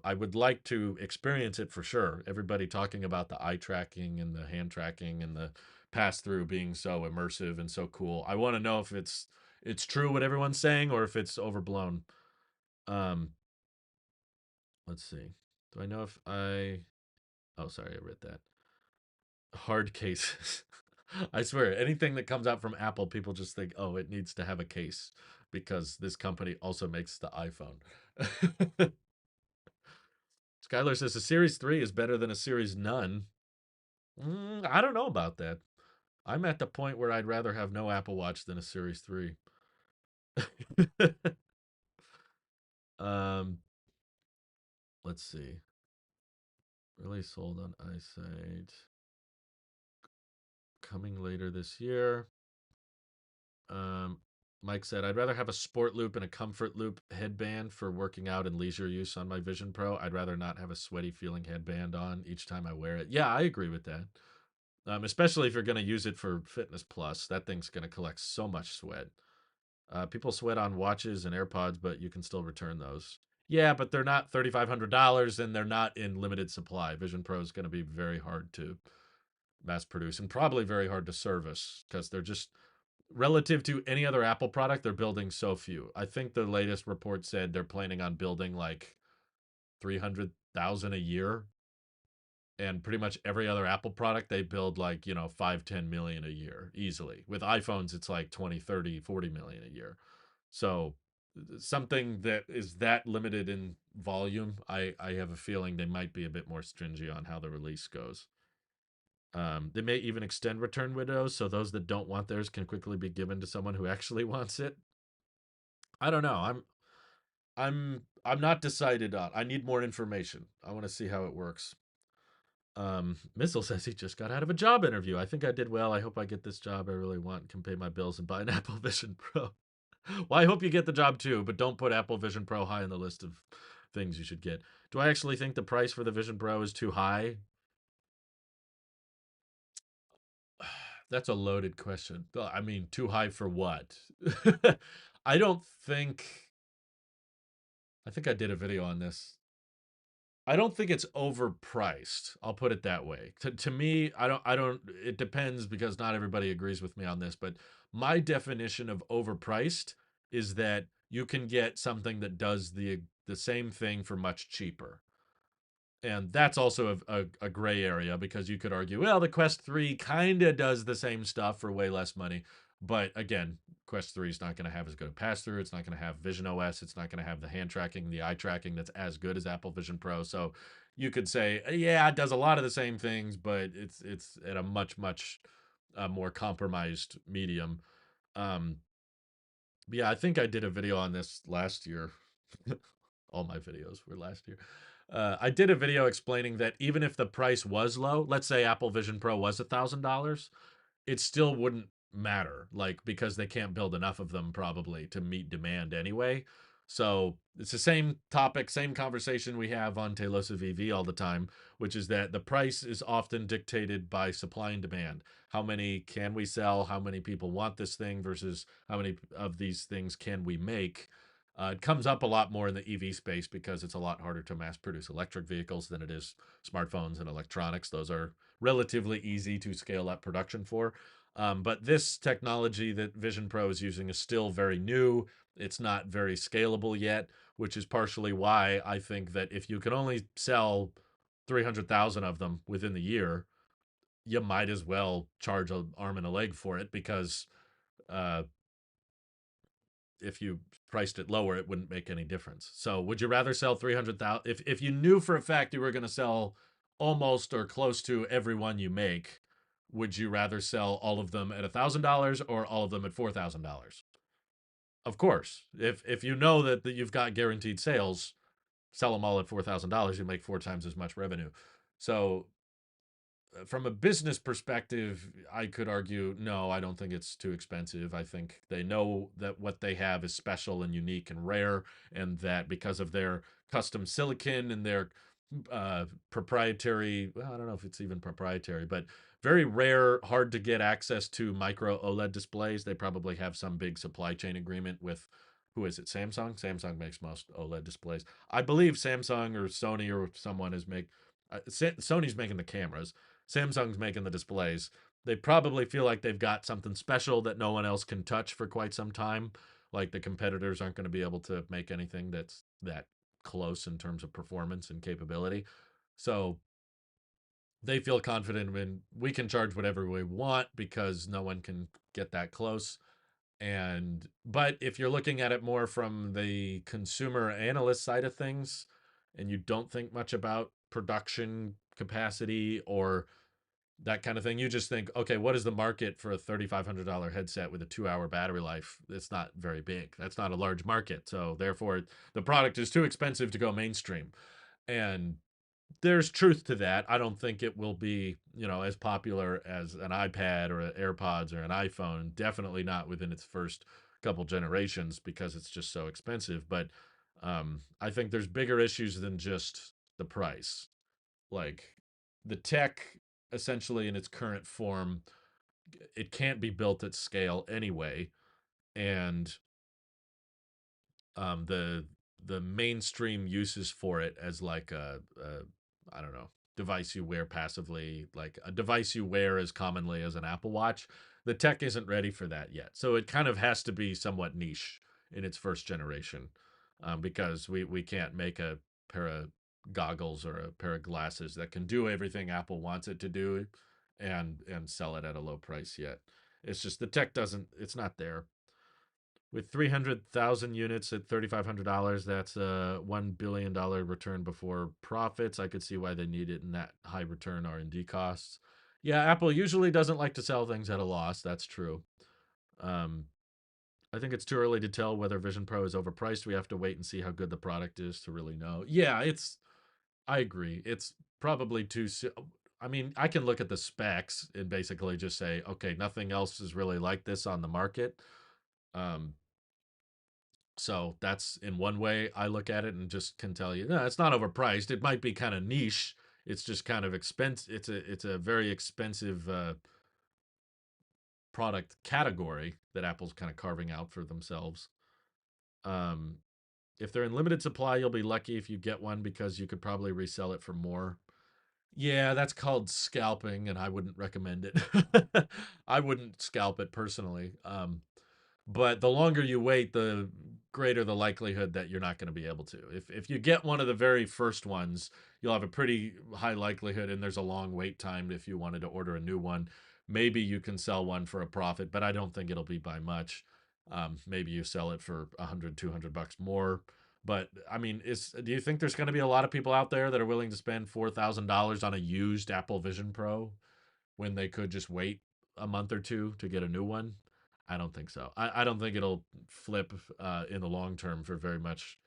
I would like to experience it for sure. Everybody talking about the eye tracking and the hand tracking and the pass through being so immersive and so cool. I want to know if it's true what everyone's saying or if it's overblown. Um, let's see. Do I know if I? Oh, sorry, I read that. Hard cases. I swear, anything that comes out from Apple, people just think, oh, it needs to have a case because this company also makes the iPhone. Skylar says a Series 3 is better than a Series None. I don't know about that. I'm at the point where I'd rather have no Apple Watch than a Series 3. um, let's see. Really sold on EyeSight. Coming later this year. Um, Mike said, I'd rather have a sport loop and a comfort loop headband for working out and leisure use on my Vision Pro. I'd rather not have a sweaty feeling headband on each time I wear it. Yeah, I agree with that. Especially if you're going to use it for Fitness Plus. That thing's going to collect so much sweat. People sweat on watches and AirPods, but you can still return those. Yeah, but they're not $3,500 and they're not in limited supply. Vision Pro is going to be very hard to mass produce and probably very hard to service because they're just relative to any other Apple product, they're building so few. I think the latest report said they're planning on building like 300,000 a year. and pretty much every other Apple product they build like, 5-10 million a year easily. With iPhones it's like 20, 30, 40 million a year. So something that is that limited in volume, I have a feeling they might be a bit more stringy on how the release goes. They may even extend return windows so those that don't want theirs can quickly be given to someone who actually wants it. I don't know. I'm not decided on. I need more information. I want to see how it works. Missile says he just got out of a job interview. I think I did well. I hope I get this job I really want, can pay my bills and buy an Apple Vision Pro. Well, I hope you get the job too, but don't put Apple Vision Pro high on the list of things you should get. Do I actually think the price for the Vision Pro is too high? That's a loaded question. I mean, too high for what? I don't think. I think I did a video on this. I don't think it's overpriced. I'll put it that way. To me, I don't it depends because not everybody agrees with me on this, but my definition of overpriced is that you can get something that does the same thing for much cheaper. And that's also a gray area because you could argue, well, the Quest 3 kind of does the same stuff for way less money. But again, Quest 3 is not going to have as good a pass through. It's not going to have Vision OS. It's not going to have the hand tracking, the eye tracking that's as good as Apple Vision Pro. So you could say, yeah, it does a lot of the same things, but it's at a much more compromised medium. Um, yeah, I think I did a video on this last year. All my videos were last year. I did a video explaining that even if the price was low, let's say Apple Vision Pro was $1,000, it still wouldn't matter, like because they can't build enough of them probably to meet demand anyway. So it's the same topic, same conversation we have on Tailosive EV all the time, which is that the price is often dictated by supply and demand. How many can we sell? How many people want this thing versus how many of these things can we make? It comes up a lot more in the EV space because it's a lot harder to mass produce electric vehicles than it is smartphones and electronics. Those are relatively easy to scale up production for. But this technology that Vision Pro is using is still very new. It's not very scalable yet, which is partially why I think that if you can only sell 300,000 of them within the year, you might as well charge an arm and a leg for it because uh, if you priced it lower, it wouldn't make any difference. So would you rather sell 300,000 if you knew for a fact you were going to sell almost or close to every one you make, would you rather sell all of them at $1,000 or all of them at $4,000? Of course. If you know that you've got guaranteed sales, sell them all at $4,000, you make 4 times as much revenue. So from a business perspective, I could argue, no, I don't think it's too expensive. I think they know that what they have is special and unique and rare, and that because of their custom silicon and their proprietary, well, I don't know if it's even proprietary, but very rare, hard to get access to micro OLED displays. They probably have some big supply chain agreement with, who is it? Samsung? Samsung makes most OLED displays. I believe Samsung or Sony or someone is Sony's making the cameras. Samsung's making the displays. They probably feel like they've got something special that no one else can touch for quite some time. Like the competitors aren't going to be able to make anything that's that close in terms of performance and capability. So they feel confident when we can charge whatever we want because no one can get that close. And but if you're looking at it more from the consumer analyst side of things and you don't think much about production capacity or that kind of thing. You just think, okay, what is the market for a $3,500 headset with a 2 hour battery life? It's not very big. That's not a large market. So therefore, the product is too expensive to go mainstream. And there's truth to that. I don't think it will be, as popular as an iPad or an AirPods or an iPhone. Definitely not within its first couple generations because it's just so expensive. But I think there's bigger issues than just the price. Like the tech, essentially in its current form, it can't be built at scale anyway, and the mainstream uses for it as like a I don't know, device you wear passively, like a device you wear as commonly as an Apple Watch. The tech isn't ready for that yet, so it kind of has to be somewhat niche in its first generation, because we can't make a pair of goggles or a pair of glasses that can do everything Apple wants it to do and sell it at a low price yet. It's just the tech doesn't it's not there. With 300,000 units at $3,500, that's a $1 billion return before profits. I could see why they need it in that high return R&D costs. Yeah, Apple usually doesn't like to sell things at a loss. That's true. Um, I think it's too early to tell whether Vision Pro is overpriced. We have to wait and see how good the product is to really know. Yeah, I agree. It's probably too soon. I mean, I can look at the specs and basically just say, okay, nothing else is really like this on the market. Um, so that's in one way I look at it and just can tell you, no, it's not overpriced. It might be kind of niche. It's just kind of expensive. It's a very expensive product category that Apple's kind of carving out for themselves. Um, if they're in limited supply, you'll be lucky if you get one because you could probably resell it for more. Yeah, that's called scalping, and I wouldn't recommend it. I wouldn't scalp it personally. But the longer you wait, the greater the likelihood that you're not going to be able to. If you get one of the very first ones, you'll have a pretty high likelihood, and there's a long wait time if you wanted to order a new one. Maybe you can sell one for a profit, but I don't think it'll be by much. Maybe you sell it for 100, $200 more. But I mean, do you think there's going to be a lot of people out there that are willing to spend $4,000 on a used Apple Vision Pro when they could just wait a month or two to get a new one? I don't think so. I don't think it'll flip in the long term for very much.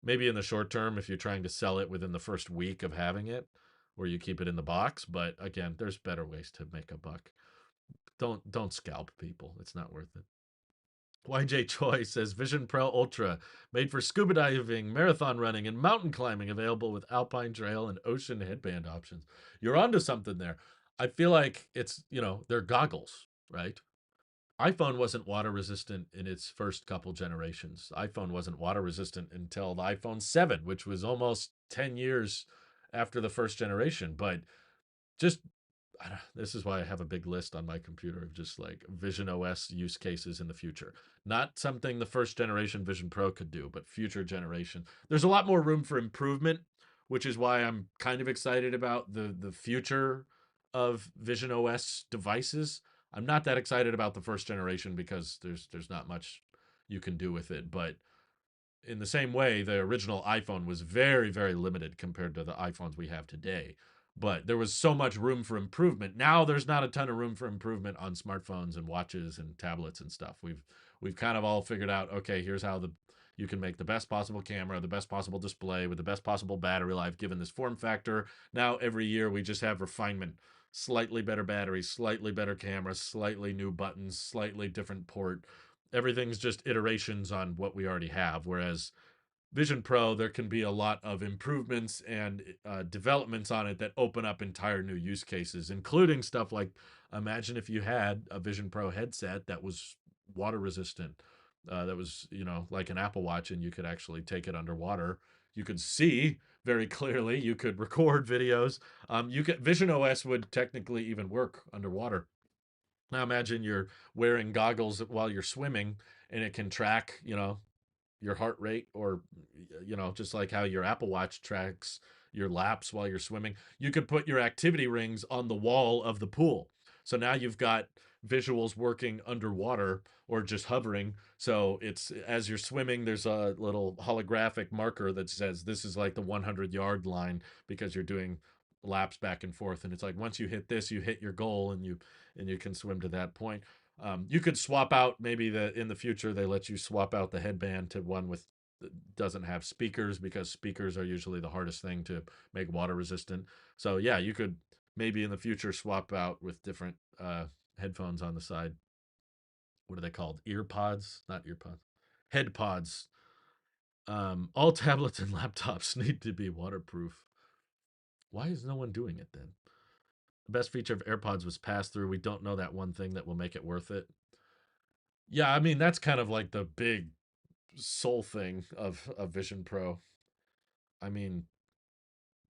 Maybe in the short term, if you're trying to sell it within the first week of having it, or you keep it in the box. But again, there's better ways to make a buck. Don't scalp people. It's not worth it. YJ Choi says Vision Pro Ultra, made for scuba diving, marathon running, and mountain climbing, available with alpine trail and ocean headband options. You're onto something there. I feel like they're goggles, right? iPhone wasn't water resistant in its first couple generations. iPhone wasn't water resistant until the iPhone 7, which was almost 10 years after the first generation. But just this is why I have a big list on my computer of just like Vision OS use cases in the future. Not something the first generation Vision Pro could do, but future generation. There's a lot more room for improvement, which is why I'm kind of excited about the future of Vision OS devices. I'm not that excited about the first generation because there's not much you can do with it, but in the same way, the original iPhone was very, very limited compared to the iPhones we have today. But there was so much room for improvement. Now there's not a ton of room for improvement on smartphones and watches and tablets and stuff. We've kind of all figured out, okay, here's how you can make the best possible camera, the best possible display with the best possible battery life given this form factor. Now every year we just have refinement, slightly better battery, slightly better camera, slightly new buttons, slightly different port. Everything's just iterations on what we already have. Whereas Vision Pro, there can be a lot of improvements and developments on it that open up entire new use cases, including stuff like imagine if you had a Vision Pro headset that was water resistant, that was, like an Apple Watch, and you could actually take it underwater. You could see very clearly, you could record videos. Vision OS would technically even work underwater. Now imagine you're wearing goggles while you're swimming and it can track, your heart rate, or just like how your Apple Watch tracks your laps while you're swimming. You could put your activity rings on the wall of the pool. So now you've got visuals working underwater or just hovering. So it's as you're swimming, there's a little holographic marker that says this is like the 100-yard line because you're doing laps back and forth. And it's like once you hit this, you hit your goal and you can swim to that point. You could swap out, maybe in the future they let you swap out the headband to one with doesn't have speakers, because speakers are usually the hardest thing to make water resistant. So yeah, you could maybe in the future swap out with different headphones on the side. What are they called? Ear pods? Not ear pods. Head pods. All tablets and laptops need to be waterproof. Why is no one doing it then? The best feature of AirPods was pass through. We don't know that one thing that will make it worth it. Yeah, I mean that's kind of like the big soul thing of Vision Pro. I mean,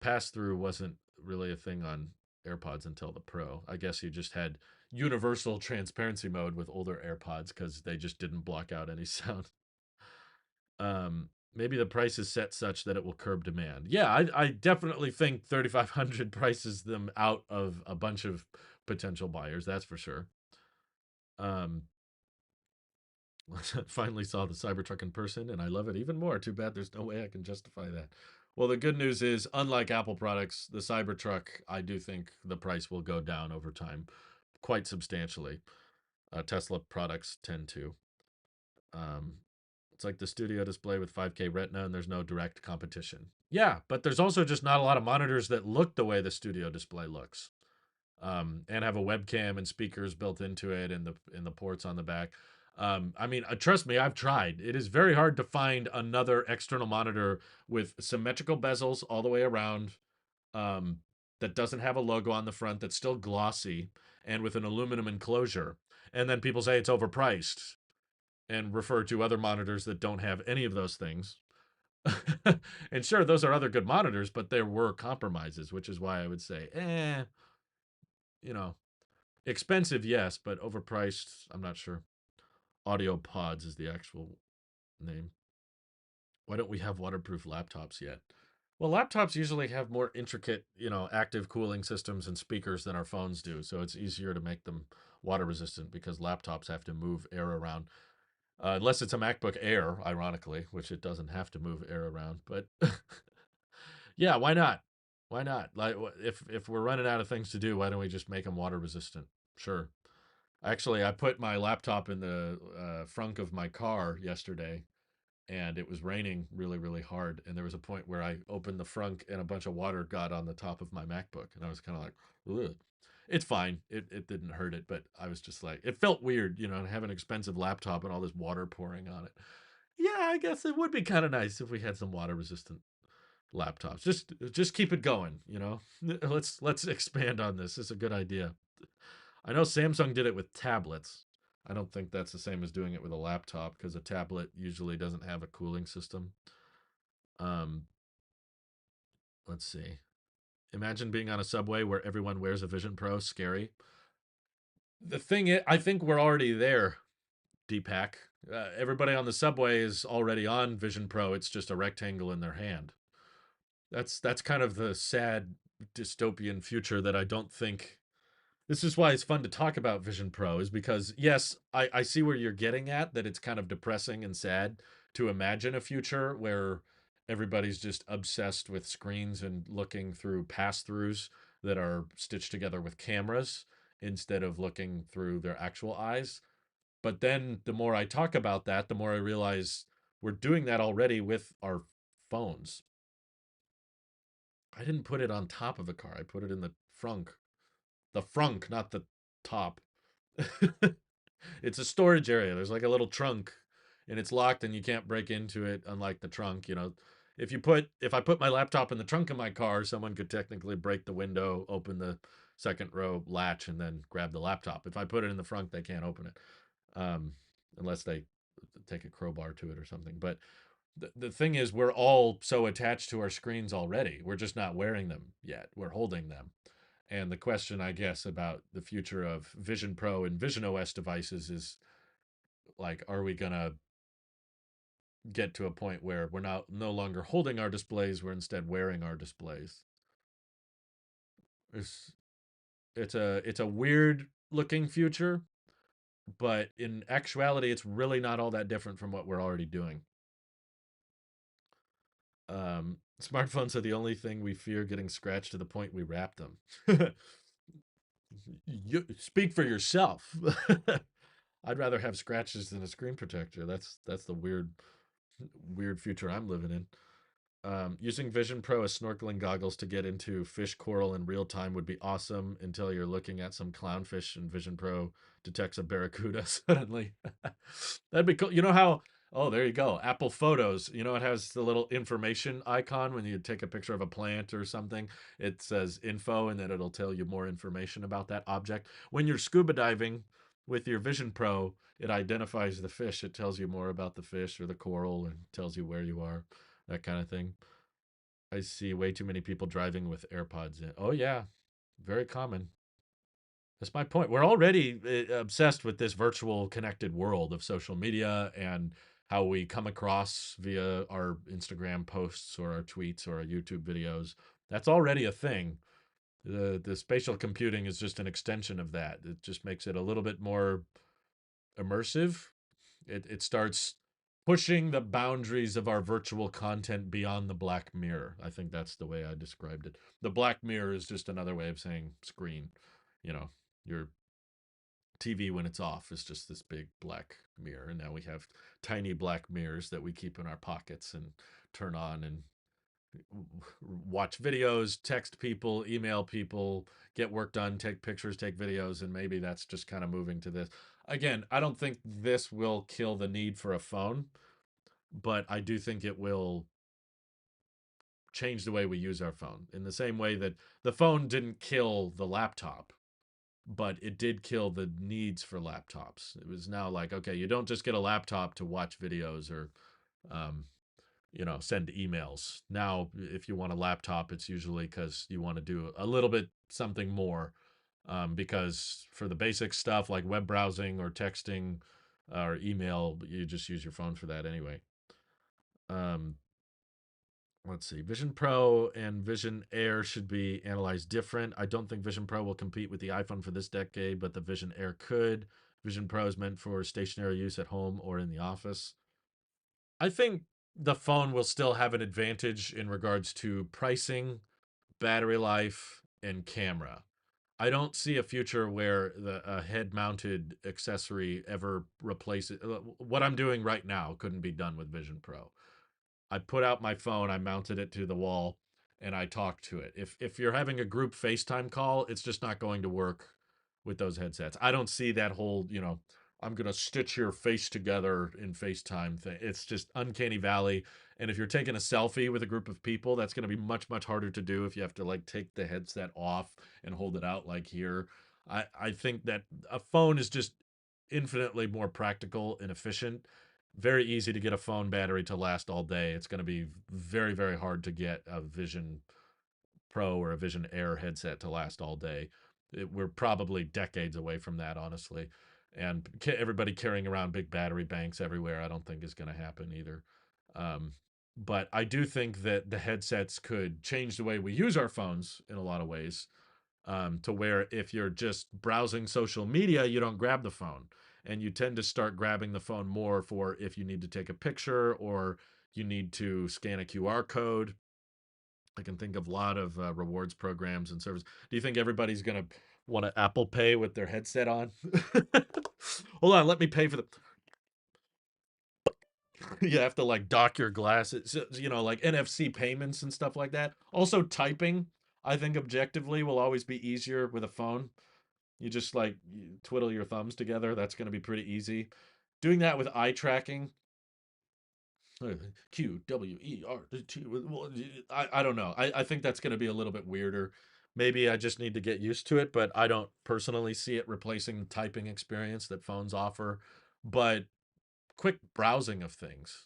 pass through wasn't really a thing on AirPods until the Pro. I guess you just had universal transparency mode with older AirPods because they just didn't block out any sound. maybe the price is set such that it will curb demand. Yeah, I definitely think 3,500 prices them out of a bunch of potential buyers. That's for sure. Um, finally saw the Cybertruck in person, and I love it even more. Too bad there's no way I can justify that. Well, the good news is, unlike Apple products, the Cybertruck, I do think the price will go down over time, quite substantially. Tesla products tend to. Um, it's like the studio display with 5K Retina, and there's no direct competition. Yeah, but there's also just not a lot of monitors that look the way the studio display looks, and have a webcam and speakers built into it, and the ports on the back. I mean, trust me, I've tried. It is very hard to find another external monitor with symmetrical bezels all the way around, um, that doesn't have a logo on the front, that's still glossy, and with an aluminum enclosure. And then people say it's overpriced and refer to other monitors that don't have any of those things. And sure, those are other good monitors, but there were compromises, which is why I would say, you know, expensive, yes, but overpriced, I'm not sure. Audio Pods is the actual name. Why don't we have waterproof laptops yet? Well, laptops usually have more intricate, active cooling systems and speakers than our phones do, so it's easier to make them water resistant because laptops have to move air around. Unless it's a MacBook Air, ironically, which it doesn't have to move air around. But yeah, why not? Why not? Like, if we're running out of things to do, why don't we just make them water resistant? Sure. Actually, I put my laptop in the frunk of my car yesterday, and it was raining really, really hard. And there was a point where I opened the frunk, and a bunch of water got on the top of my MacBook, and I was kind of like, ugh. It's fine. It didn't hurt it, but I was just like, it felt weird, to have an expensive laptop and all this water pouring on it. Yeah, I guess it would be kind of nice if we had some water resistant laptops. Just keep it going, Let's expand on this. It's a good idea. I know Samsung did it with tablets. I don't think that's the same as doing it with a laptop because a tablet usually doesn't have a cooling system. Um, let's see. Imagine being on a subway where everyone wears a Vision Pro. Scary. The thing is, I think we're already there, Deepak. Everybody on the subway is already on Vision Pro. It's just a rectangle in their hand. That's kind of the sad dystopian future that I don't think. This is why it's fun to talk about Vision Pro, is because yes, I see where you're getting at, that it's kind of depressing and sad to imagine a future where everybody's just obsessed with screens and looking through pass-throughs that are stitched together with cameras instead of looking through their actual eyes. But then the more I talk about that, the more I realize we're doing that already with our phones. I didn't put it on top of the car. I put it in the frunk. The frunk, not the top. It's a storage area. There's like a little trunk, and it's locked and you can't break into it, unlike the trunk. If I put my laptop in the trunk of my car, someone could technically break the window, open the second row latch, and then grab the laptop. If I put it in the front, they can't open it. Um, unless they take a crowbar to it or something. But the thing is, we're all so attached to our screens already. We're just not wearing them yet. We're holding them. And the question, I guess, about the future of Vision Pro and Vision OS devices is like, are we gonna get to a point where we're no longer holding our displays, we're instead wearing our displays? It's it's a weird looking future, but in actuality, it's really not all that different from what we're already doing. Smartphones are the only thing we fear getting scratched to the point we wrap them. You speak for yourself. I'd rather have scratches than a screen protector. That's the weird future I'm living in. Using Vision Pro as snorkeling goggles to get into fish coral in real time would be awesome until you're looking at some clownfish and Vision Pro detects a barracuda suddenly. That'd be cool. You know how, oh, there you go. Apple Photos, it has the little information icon when you take a picture of a plant or something. It says info and then it'll tell you more information about that object. When you're scuba diving with your Vision Pro, it identifies the fish. It tells you more about the fish or the coral and tells you where you are, that kind of thing. I see way too many people driving with AirPods in. Oh, yeah. Very common. That's my point. We're already obsessed with this virtual connected world of social media and how we come across via our Instagram posts or our tweets or our YouTube videos. That's already a thing. The spatial computing is just an extension of that. It just makes it a little bit more immersive. It starts pushing the boundaries of our virtual content beyond the black mirror. I think that's the way I described it. The black mirror is just another way of saying screen. You know, your TV when it's off is just this big black mirror, and now we have tiny black mirrors that we keep in our pockets and turn on and watch videos, text people, email people, get work done, take pictures, take videos, and maybe that's just kind of moving to this. Again, I don't think this will kill the need for a phone, but I do think it will change the way we use our phone in the same way that the phone didn't kill the laptop, but it did kill the needs for laptops. It was now like, okay, you don't just get a laptop to watch videos or um, send emails. Now, if you want a laptop, it's usually because you want to do a little bit something more. Because for the basic stuff like web browsing or texting or email, you just use your phone for that anyway. Um, let's see. Vision Pro and Vision Air should be analyzed different. I don't think Vision Pro will compete with the iPhone for this decade, but the Vision Air could. Vision Pro is meant for stationary use at home or in the office. I think the phone will still have an advantage in regards to pricing, battery life, and camera. I don't see a future where the a head-mounted accessory ever replaces what I'm doing right now couldn't be done with Vision Pro. I put out my phone, I mounted it to the wall, and I talked to it. If you're having a group FaceTime call, it's just not going to work with those headsets. I don't see that whole, I'm gonna stitch your face together in FaceTime thing. It's just uncanny valley. And if you're taking a selfie with a group of people, that's gonna be much, much harder to do if you have to like take the headset off and hold it out like here. I think that a phone is just infinitely more practical and efficient. Very easy to get a phone battery to last all day. It's going to be very, very hard to get a Vision Pro or a Vision Air headset to last all day. We're probably decades away from that, honestly. And everybody carrying around big battery banks everywhere, I don't think is going to happen either. Um, but I do think that the headsets could change the way we use our phones in a lot of ways, to where if you're just browsing social media, you don't grab the phone. And you tend to start grabbing the phone more for if you need to take a picture or you need to scan a QR code. I can think of a lot of rewards programs and services. Do you think everybody's going to want to Apple Pay with their headset on? Hold on, let me pay for the. You have to like dock your glasses, like NFC payments and stuff like that. Also, typing, I think objectively will always be easier with a phone. You just like you twiddle your thumbs together. That's going to be pretty easy. Doing that with eye tracking, QWERT. Well, I don't know. I think that's going to be a little bit weirder. Maybe I just need to get used to it, but I don't personally see it replacing the typing experience that phones offer. But quick browsing of things,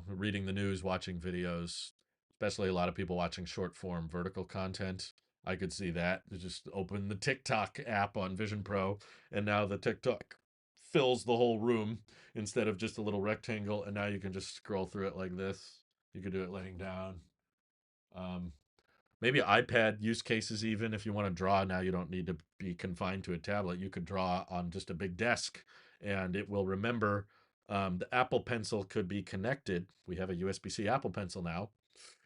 reading the news, watching videos, especially a lot of people watching short form vertical content. I could see that. You just open the TikTok app on Vision Pro, and now the TikTok fills the whole room instead of just a little rectangle, and now you can just scroll through it like this. You could do it laying down. Um, Maybe iPad use cases, even if you want to draw now, you don't need to be confined to a tablet. You could draw on just a big desk and it will remember. The Apple Pencil could be connected. We have a USB-C Apple Pencil now.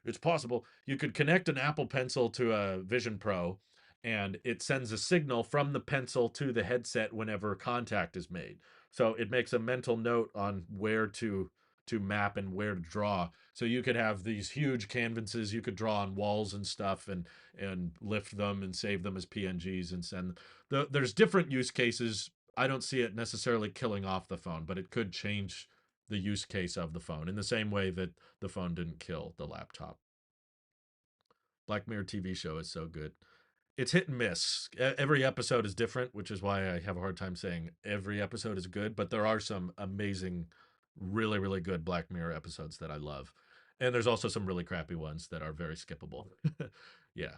It's possible you could connect an Apple Pencil to a Vision Pro and it sends a signal from the pencil to the headset whenever contact is made. So it makes a mental note on where to map and where to draw. So you could have these huge canvases you could draw on walls and stuff and lift them and save them as PNGs and send. There's different use cases. I don't see it necessarily killing off the phone, but it could change the use case of the phone in the same way that the phone didn't kill the laptop. Black Mirror TV show is so good. It's hit and miss. Every episode is different, which is why I have a hard time saying every episode is good, but there are some amazing, really, really good Black Mirror episodes that I love. And there's also some really crappy ones that are very skippable. Yeah.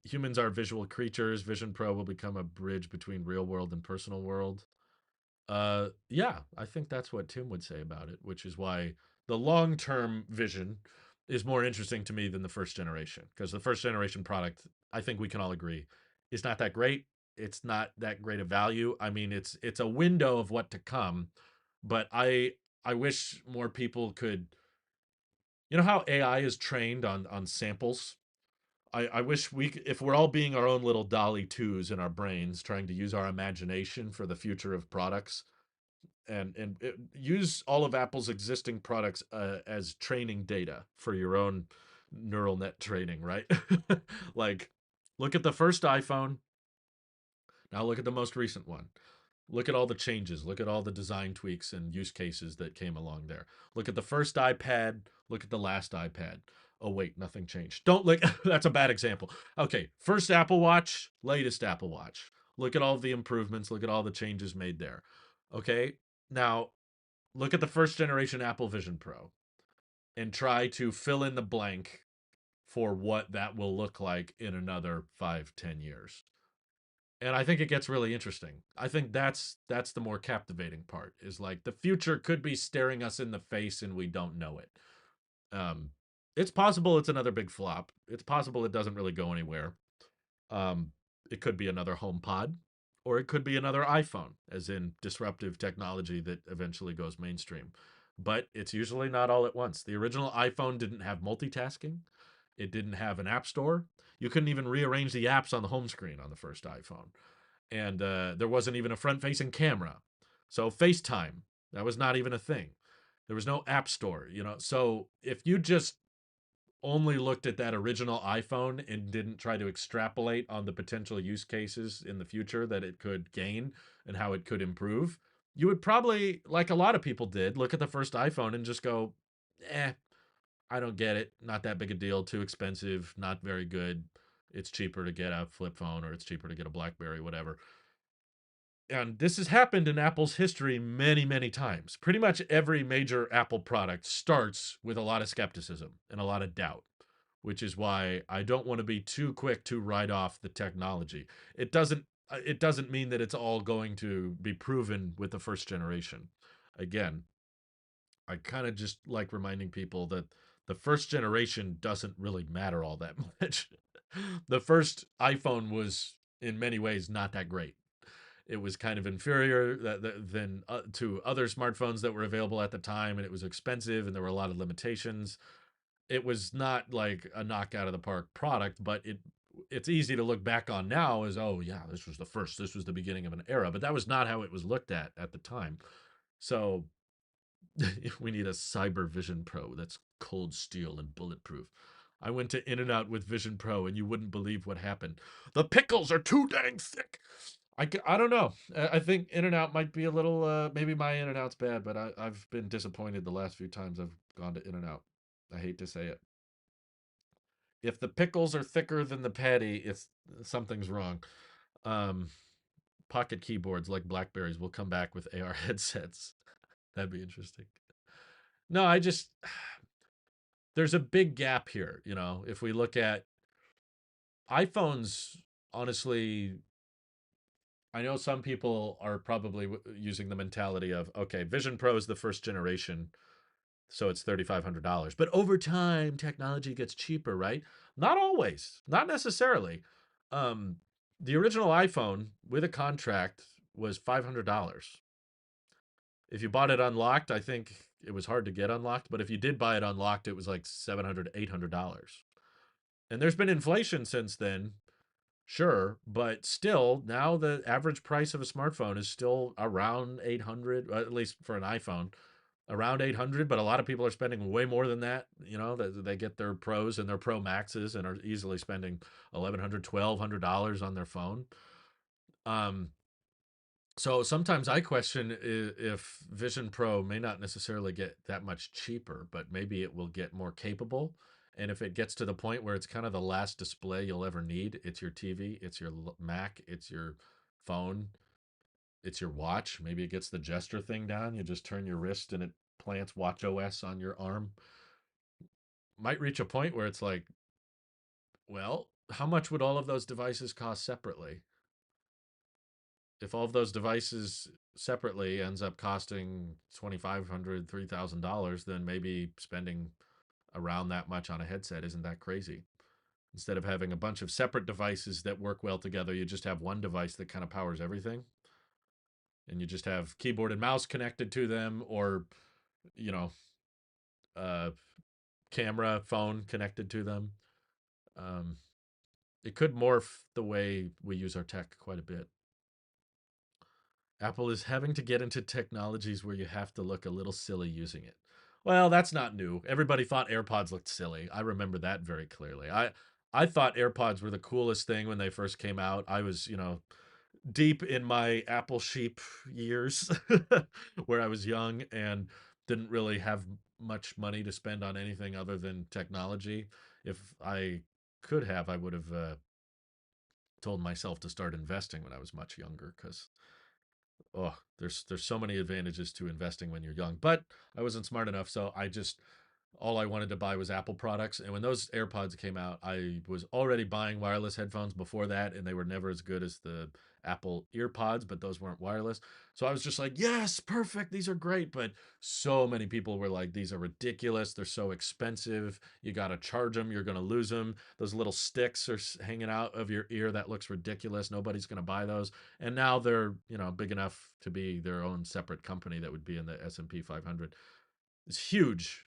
Humans are visual creatures. Vision Pro will become a bridge between real world and personal world. Yeah, I think that's what Tim would say about it, which is why the long-term vision is more interesting to me than the first generation. Because the first generation product, I think we can all agree, is not that great. It's not that great of value. I mean, it's a window of what to come, but I wish more people could. You know how AI is trained on samples. I wish if we're all being our own little Dolly twos in our brains, trying to use our imagination for the future of products, and use all of Apple's existing products as training data for your own neural net training, right? Like, look at the first iPhone. Now look at the most recent one. Look at all the changes. Look at all the design tweaks and use cases that came along there. Look at the first iPad. Look at the last iPad. Oh, wait, nothing changed. Don't look. That's a bad example. Okay, first Apple Watch, latest Apple Watch. Look at all the improvements. Look at all the changes made there. Okay, now look at the first generation Apple Vision Pro and try to fill in the blank for what that will look like in another 5, 10 years. And I think it gets really interesting. I think that's the more captivating part, is like the future could be staring us in the face and we don't know it. Um, it's possible it's another big flop. It's possible it doesn't really go anywhere. Um, it could be another HomePod, or it could be another iPhone, as in disruptive technology that eventually goes mainstream. But it's usually not all at once. The original iPhone didn't have multitasking. It didn't have an app store. You couldn't even rearrange the apps on the home screen on the first iPhone. And there wasn't even a front facing camera. So FaceTime, that was not even a thing. There was no app store, you know. So if you just only looked at that original iPhone and didn't try to extrapolate on the potential use cases in the future that it could gain and how it could improve, you would probably, like a lot of people did, look at the first iPhone and just go, eh, I don't get it. Not that big a deal. Too expensive. Not very good. It's cheaper to get a flip phone, or it's cheaper to get a Blackberry, whatever. And this has happened in Apple's history many, many times. Pretty much every major Apple product starts with a lot of skepticism and a lot of doubt, which is why I don't want to be too quick to write off the technology. It doesn't mean that it's all going to be proven with the first generation. Again, I kind of just like reminding people that the first generation doesn't really matter all that much. The first iPhone was in many ways not that great. It was kind of inferior than to other smartphones that were available at the time, and it was expensive, and there were a lot of limitations. It was not like a knock out of the park product, but it's easy to look back on now as, oh yeah, this was the first, this was the beginning of an era, but that was not how it was looked at the time. So we need a Cyber Vision Pro that's cold steel and bulletproof. I went to In and Out with Vision Pro, and you wouldn't believe what happened. The pickles are too dang thick. I don't know. I think In and Out might be a little. Maybe my In and Out's bad, but I've been disappointed the last few times I've gone to In and Out. I hate to say it. If the pickles are thicker than the patty, it's something's wrong. Um, Pocket keyboards like Blackberries will come back with AR headsets. That'd be interesting. No, I just there's a big gap here. You know, if we look at iPhones, honestly, I know some people are probably using the mentality of, okay, Vision Pro is the first generation, so it's $3,500. But over time, technology gets cheaper, right? Not always, not necessarily. Um, the original iPhone with a contract was $500. If you bought it unlocked, I think it was hard to get unlocked, but if you did buy it unlocked, it was like $700, $800. And there's been inflation since then, sure, but still, now the average price of a smartphone is still around 800, at least for an iPhone, around 800, but a lot of people are spending way more than that. You know, they get their Pros and their Pro Maxes and are easily spending 1,100, $1,200 on their phone. Um, so sometimes I question if Vision Pro may not necessarily get that much cheaper, but maybe it will get more capable. And if it gets to the point where it's kind of the last display you'll ever need, it's your TV, it's your Mac, it's your phone, it's your watch. Maybe it gets the gesture thing down. You just turn your wrist and it plants Watch OS on your arm. Might reach a point where it's like, well, how much would all of those devices cost separately? if all of those devices separately ends up costing $2,500, $3,000, then maybe spending around that much on a headset isn't that crazy. Instead of having a bunch of separate devices that work well together, you just have one device that kind of powers everything, and you just have keyboard and mouse connected to them, or you know, uh, camera, phone connected to them. Um, it could morph the way we use our tech quite a bit. Apple is having to get into technologies where you have to look a little silly using it. Well, that's not new. Everybody thought AirPods looked silly. I remember that very clearly. I thought AirPods were the coolest thing when they first came out. I was, deep in my Apple sheep years where I was young and didn't really have much money to spend on anything other than technology. If I could have, I would have told myself to start investing when I was much younger because there's so many advantages to investing when you're young. But I wasn't smart enough, so I just all I wanted to buy was Apple products. And when those AirPods came out, I was already buying wireless headphones before that, and they were never as good as the Apple EarPods, but those weren't wireless. So I was just like, yes, perfect. These are great. But so many people were like, these are ridiculous. They're so expensive. You got to charge them. You're going to lose them. Those little sticks are hanging out of your ear. That looks ridiculous. Nobody's going to buy those. And now they're, big enough to be their own separate company that would be in the S&P 500. It's huge,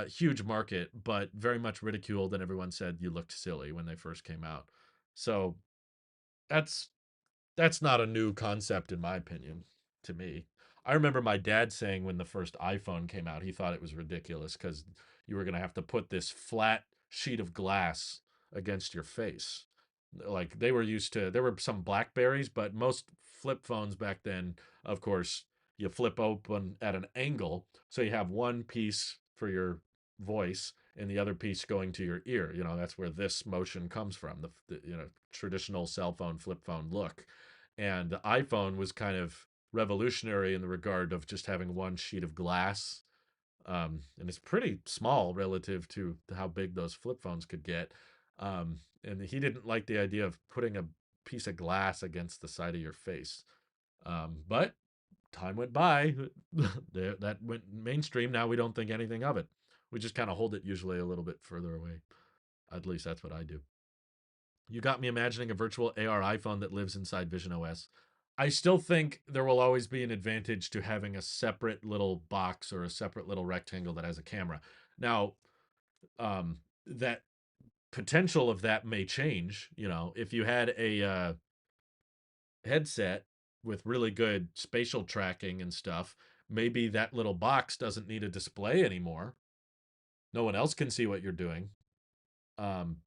huge market, but very much ridiculed, and everyone said you looked silly when they first came out. So that's that's not a new concept in my opinion to me. I remember my dad saying when the first iPhone came out, he thought it was ridiculous because you were going to have to put this flat sheet of glass against your face. Like they were used to, there were some Blackberries, but most flip phones back then, of course, you flip open at an angle. So you have one piece for your voice and the other piece going to your ear. That's where this motion comes from, the traditional cell phone flip phone look. And the iPhone was kind of revolutionary in the regard of just having one sheet of glass. And it's pretty small relative to how big those flip phones could get. And he didn't like the idea of putting a piece of glass against the side of your face. But time went by, that went mainstream. Now we don't think anything of it. We just kind of hold it usually a little bit further away. At least that's what I do. You got me imagining a virtual AR iPhone that lives inside Vision OS. I still think there will always be an advantage to having a separate little box or a separate little rectangle that has a camera. Now, that potential of that may change. If you had a headset with really good spatial tracking and stuff, maybe that little box doesn't need a display anymore. No one else can see what you're doing. Um,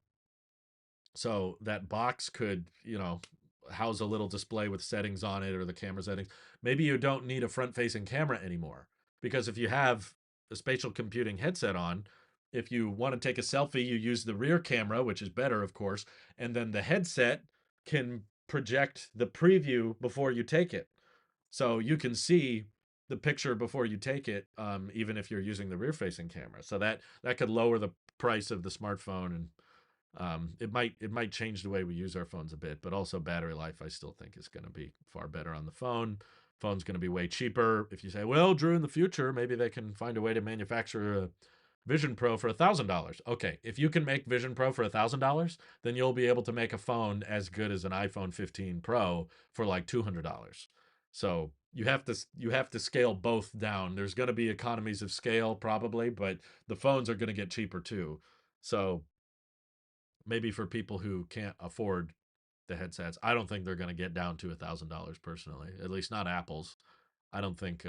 So that box could, house a little display with settings on it or the camera settings. Maybe you don't need a front facing camera anymore because if you have a spatial computing headset on, if you want to take a selfie, you use the rear camera, which is better, of course, and then the headset can project the preview before you take it. So you can see the picture before you take it, even if you're using the rear facing camera. So that could lower the price of the smartphone, and it might change the way we use our phones a bit, but also battery life I still think is going to be far better on the phone. Phone's going to be way cheaper. If you say, well, Drew, in the future, maybe they can find a way to manufacture a Vision Pro for $1,000. Okay, if you can make Vision Pro for $1,000, then you'll be able to make a phone as good as an iPhone 15 Pro for like $200. So you have to scale both down. There's going to be economies of scale probably, but the phones are going to get cheaper too. So maybe for people who can't afford the headsets, I don't think they're going to get down to $1,000 personally. At least not Apple's. I don't think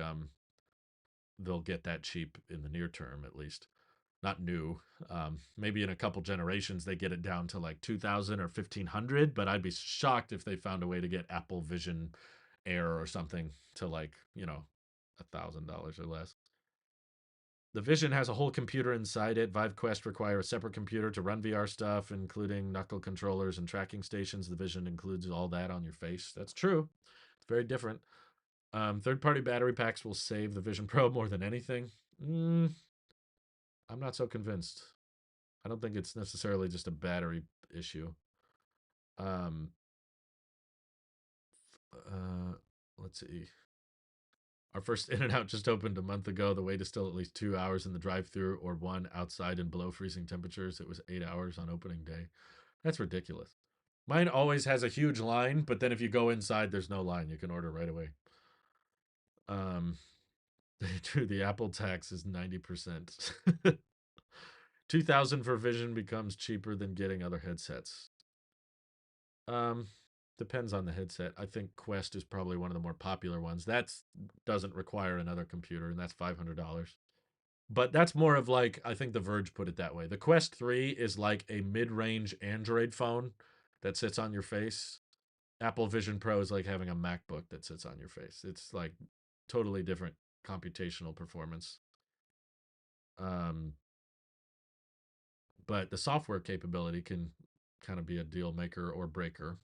they'll get that cheap in the near term, at least. Not new. Maybe in a couple generations they get it down to like 2,000 or 1,500, but I'd be shocked if they found a way to get Apple Vision Air or something to like $1,000 or less. The Vision has a whole computer inside it. Vive Quest require a separate computer to run VR stuff, including knuckle controllers and tracking stations. The Vision includes all that on your face. That's true. It's very different. Third-party battery packs will save the Vision Pro more than anything. I'm not so convinced. I don't think it's necessarily just a battery issue. Um, Let's see. Our first In and Out just opened a month ago. The wait is still at least 2 hours in the drive through or one outside in below freezing temperatures. It was 8 hours on opening day. That's ridiculous. Mine always has a huge line, but then if you go inside, there's no line. You can order right away. Um, true, the Apple tax is 90%. 2000 for Vision becomes cheaper than getting other headsets. Um, Depends on the headset. I think Quest is probably one of the more popular ones. That doesn't require another computer, and that's $500. But that's more of like, I think The Verge put it that way. The Quest 3 is like a mid-range Android phone that sits on your face. Apple Vision Pro is like having a MacBook that sits on your face. It's like totally different computational performance. Um, but the software capability can kind of be a deal maker or breaker.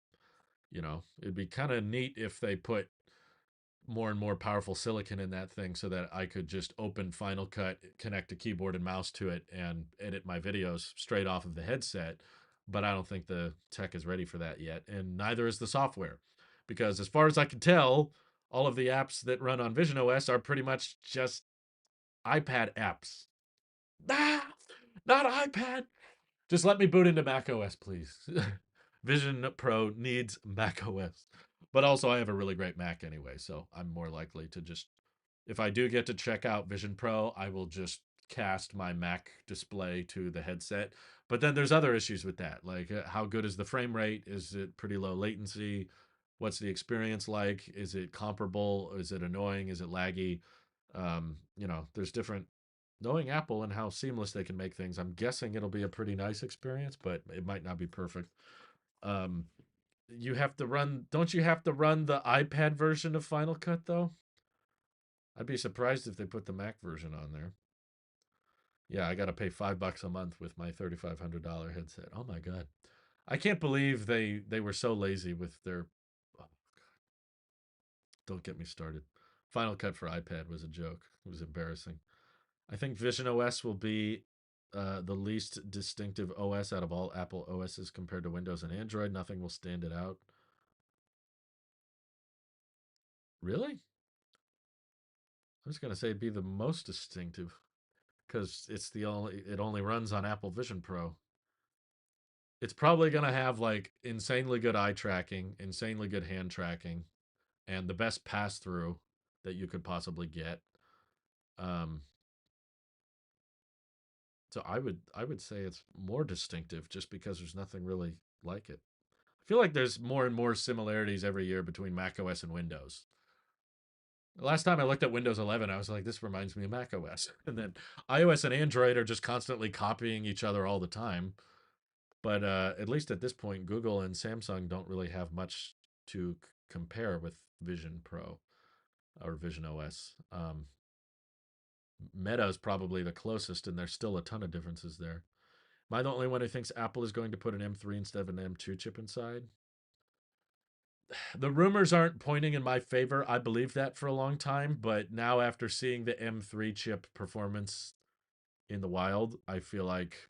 You know, it'd be kind of neat if they put more and more powerful silicon in that thing so that I could just open Final Cut, connect a keyboard and mouse to it, and edit my videos straight off of the headset. But I don't think the tech is ready for that yet, and neither is the software. Because as far as I can tell, all of the apps that run on Vision OS are pretty much just iPad apps. Ah, not iPad. Just let me boot into Mac OS, please. Vision Pro needs Mac OS. But also, I have a really great Mac anyway, so I'm more likely to just, if I do get to check out Vision Pro, I will just cast my Mac display to the headset. But then there's other issues with that, like how good is the frame rate? Is it pretty low latency? What's the experience like? Is it comparable? Is it annoying? Is it laggy? There's different, knowing Apple and how seamless they can make things, I'm guessing it'll be a pretty nice experience, but it might not be perfect. Um, you have to run, don't you have to run the iPad version of Final Cut though? I'd be surprised if they put the Mac version on there. Yeah, I got to pay $5 a month with my $3,500 headset. Oh my god, I can't believe they were so lazy with their. Oh, don't get me started. Final Cut for iPad was a joke. It was embarrassing. I think Vision OS will be the least distinctive OS out of all Apple OSs compared to Windows and Android. Nothing will stand it out. Really? I was going to say it'd be the most distinctive because it only runs on Apple Vision Pro. It's probably going to have like insanely good eye tracking, insanely good hand tracking, and the best pass through that you could possibly get. Um, so I would say it's more distinctive just because there's nothing really like it. I feel like there's more and more similarities every year between macOS and Windows. The last time I looked at Windows 11, I was like, this reminds me of macOS. And then iOS and Android are just constantly copying each other all the time. But at least at this point, Google and Samsung don't really have much to compare with Vision Pro or Vision OS. Meta is probably the closest, and there's still a ton of differences there. Am I the only one who thinks Apple is going to put an M3 instead of an M2 chip inside? The rumors aren't pointing in my favor. I believed that for a long time, but now after seeing the M3 chip performance in the wild, I feel like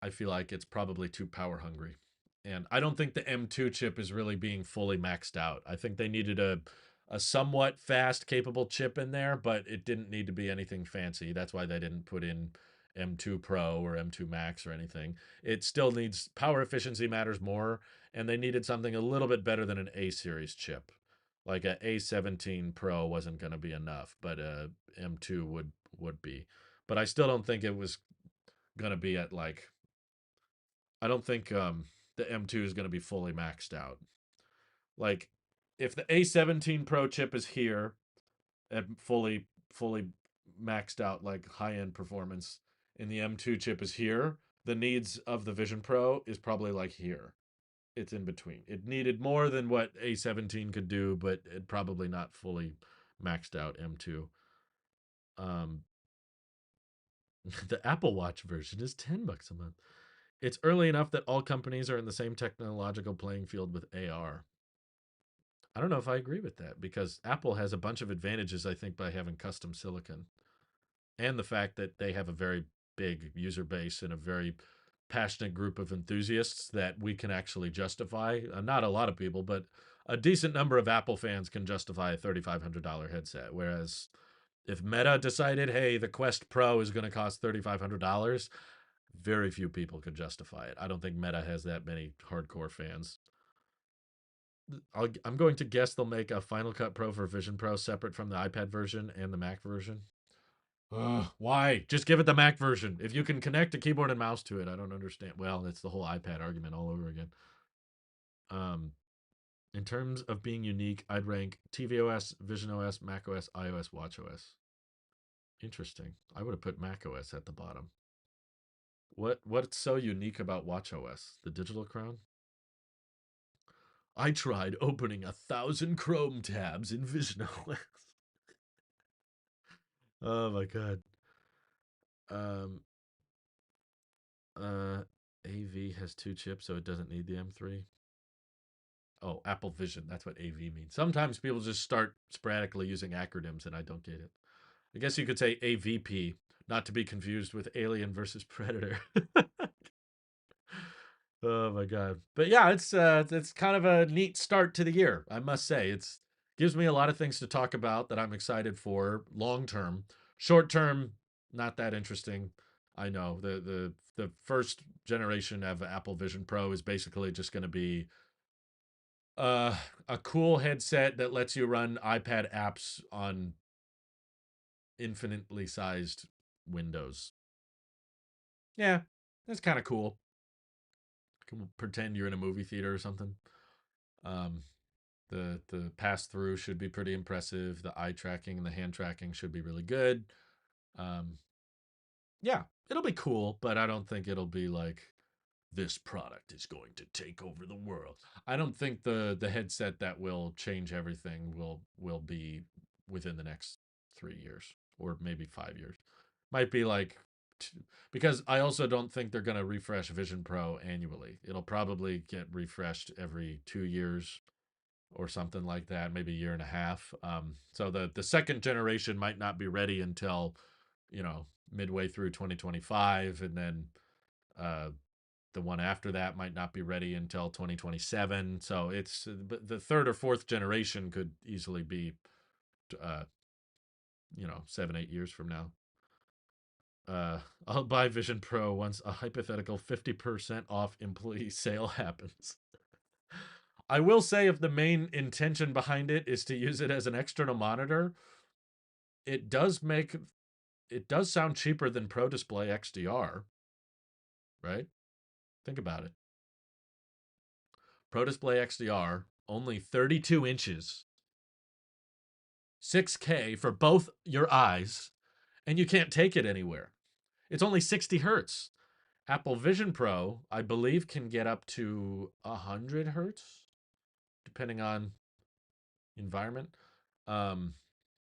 it's probably too power hungry. And I don't think the M2 chip is really being fully maxed out. I think they needed a somewhat fast capable chip in there, but it didn't need to be anything fancy. That's why they didn't put in M2 Pro or M2 Max or anything. It still needs, power efficiency matters more, and they needed something a little bit better than an A series chip. Like a A17 Pro wasn't going to be enough, but a M2 would be. But I still don't think it was going to be at like, I don't think the M2 is going to be fully maxed out. Like if the A17 Pro chip is here and fully maxed out like high-end performance and the M2 chip is here, the needs of the Vision Pro is probably like here. It's in between. It needed more than what A17 could do, but it probably not fully maxed out M2. Um the Apple Watch version is $10 a month. It's early enough that all companies are in the same technological playing field with AR. I don't know if I agree with that because Apple has a bunch of advantages, I think, by having custom silicon and the fact that they have a very big user base and a very passionate group of enthusiasts that we can actually justify. Not a lot of people, but a decent number of Apple fans can justify a $3,500 headset. Whereas if Meta decided, hey, the Quest Pro is going to cost $3,500, very few people could justify it. I don't think Meta has that many hardcore fans. I'm going to guess they'll make a Final Cut Pro for Vision Pro separate from the iPad version and the Mac version. Ugh, why? Just give it the Mac version. If you can connect a keyboard and mouse to it, I don't understand. Well, it's the whole iPad argument all over again. Um, in terms of being unique, I'd rank tvOS, visionOS, macOS, iOS, watchOS. Interesting. I would have put macOS at the bottom. What's so unique about watchOS? The digital crown? I tried opening 1,000 Chrome tabs in visionOS. Oh my god. Um, uh, AV has 2 chips, so it doesn't need the M3. Oh, Apple Vision. That's what AV means. Sometimes people just start sporadically using acronyms, and I don't get it. I guess you could say AVP, not to be confused with Alien versus Predator. Oh my god. But yeah, it's kind of a neat start to the year, I must say. It's gives me a lot of things to talk about that I'm excited for long term. Short term, not that interesting. I know the first generation of Apple Vision Pro is basically just going to be uh a cool headset that lets you run iPad apps on infinitely sized windows. Yeah, that's kind of cool. Can pretend you're in a movie theater or something. Um, the pass through should be pretty impressive. The eye tracking and the hand tracking should be really good. Um, yeah, it'll be cool, but I don't think it'll be like this product is going to take over the world. I don't think the headset that will change everything will be within the next 3 years or maybe 5 years. Might be like because I also don't think they're going to refresh Vision Pro annually. It'll probably get refreshed every 2 years or something like that, maybe a year and a half. So the second generation might not be ready until midway through 2025, and then uh, the one after that might not be ready until 2027. So it's the third or fourth generation could easily be, uh, 7-8 years from now. I'll buy Vision Pro once a hypothetical 50% off employee sale happens. I will say if the main intention behind it is to use it as an external monitor, it does sound cheaper than Pro Display XDR, right? Think about it. Pro Display XDR, only 32 inches, 6K for both your eyes, and you can't take it anywhere. It's only 60 hertz. Apple Vision Pro, I believe, can get up to 100 hertz, depending on environment. Um,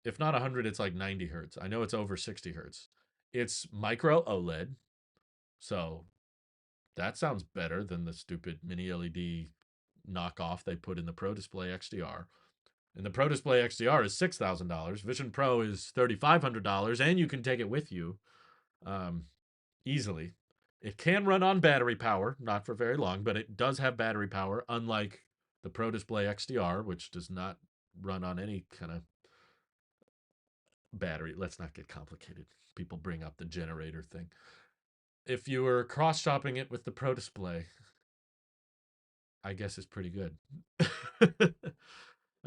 if not 100, it's like 90 hertz. I know it's over 60 hertz. It's micro OLED, so that sounds better than the stupid mini LED knockoff they put in the Pro Display XDR. And the Pro Display XDR is $6,000. Vision Pro is $3,500, and you can take it with you easily. It can run on battery power, not for very long, but it does have battery power, unlike the Pro Display XDR, which does not run on any kind of battery. Let's not get complicated. People bring up the generator thing. If you were cross shopping it with the Pro Display, I guess it's pretty good.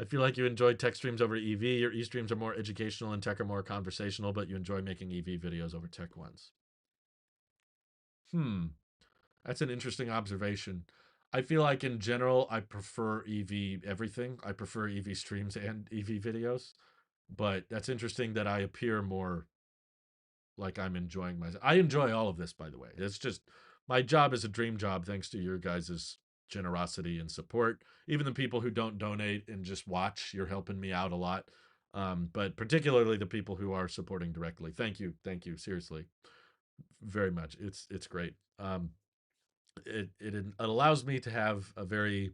I feel like you enjoy tech streams over EV. Your E streams are more educational and tech are more conversational, but you enjoy making EV videos over tech ones. That's an interesting observation. I feel like in general, I prefer EV everything. I prefer EV streams and EV videos, but that's interesting that I appear more like I'm enjoying myself. I enjoy all of this, by the way. It's just my job is a dream job thanks to your guys' generosity and support. Even the people who don't donate and just watch, you're helping me out a lot. But particularly the people who are supporting directly. Thank you, seriously, very much. It's great. It allows me to have a very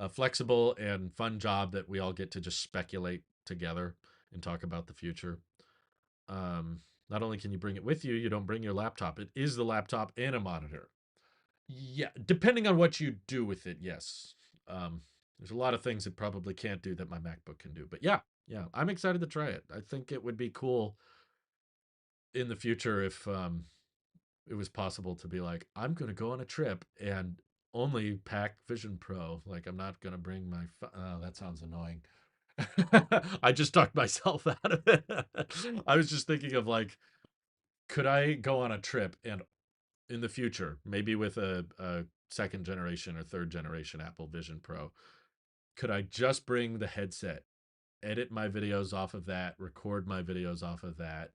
flexible and fun job that we all get to just speculate together and talk about the future. Um, Not only can you bring it with you, you don't bring your laptop. It is the laptop and a monitor. Yeah, depending on what you do with it, yes. Um, there's a lot of things it probably can't do that my MacBook can do. But yeah, yeah, I'm excited to try it. I think it would be cool in the future if it was possible to be like, I'm going to go on a trip and only pack Vision Pro. Like, I'm not going to bring my. Oh, that sounds annoying. I just talked myself out of it. I was just thinking of like, could I go on a trip and in the future, maybe with a second generation or third generation Apple Vision Pro, could I just bring the headset, edit my videos off of that, record my videos off of that?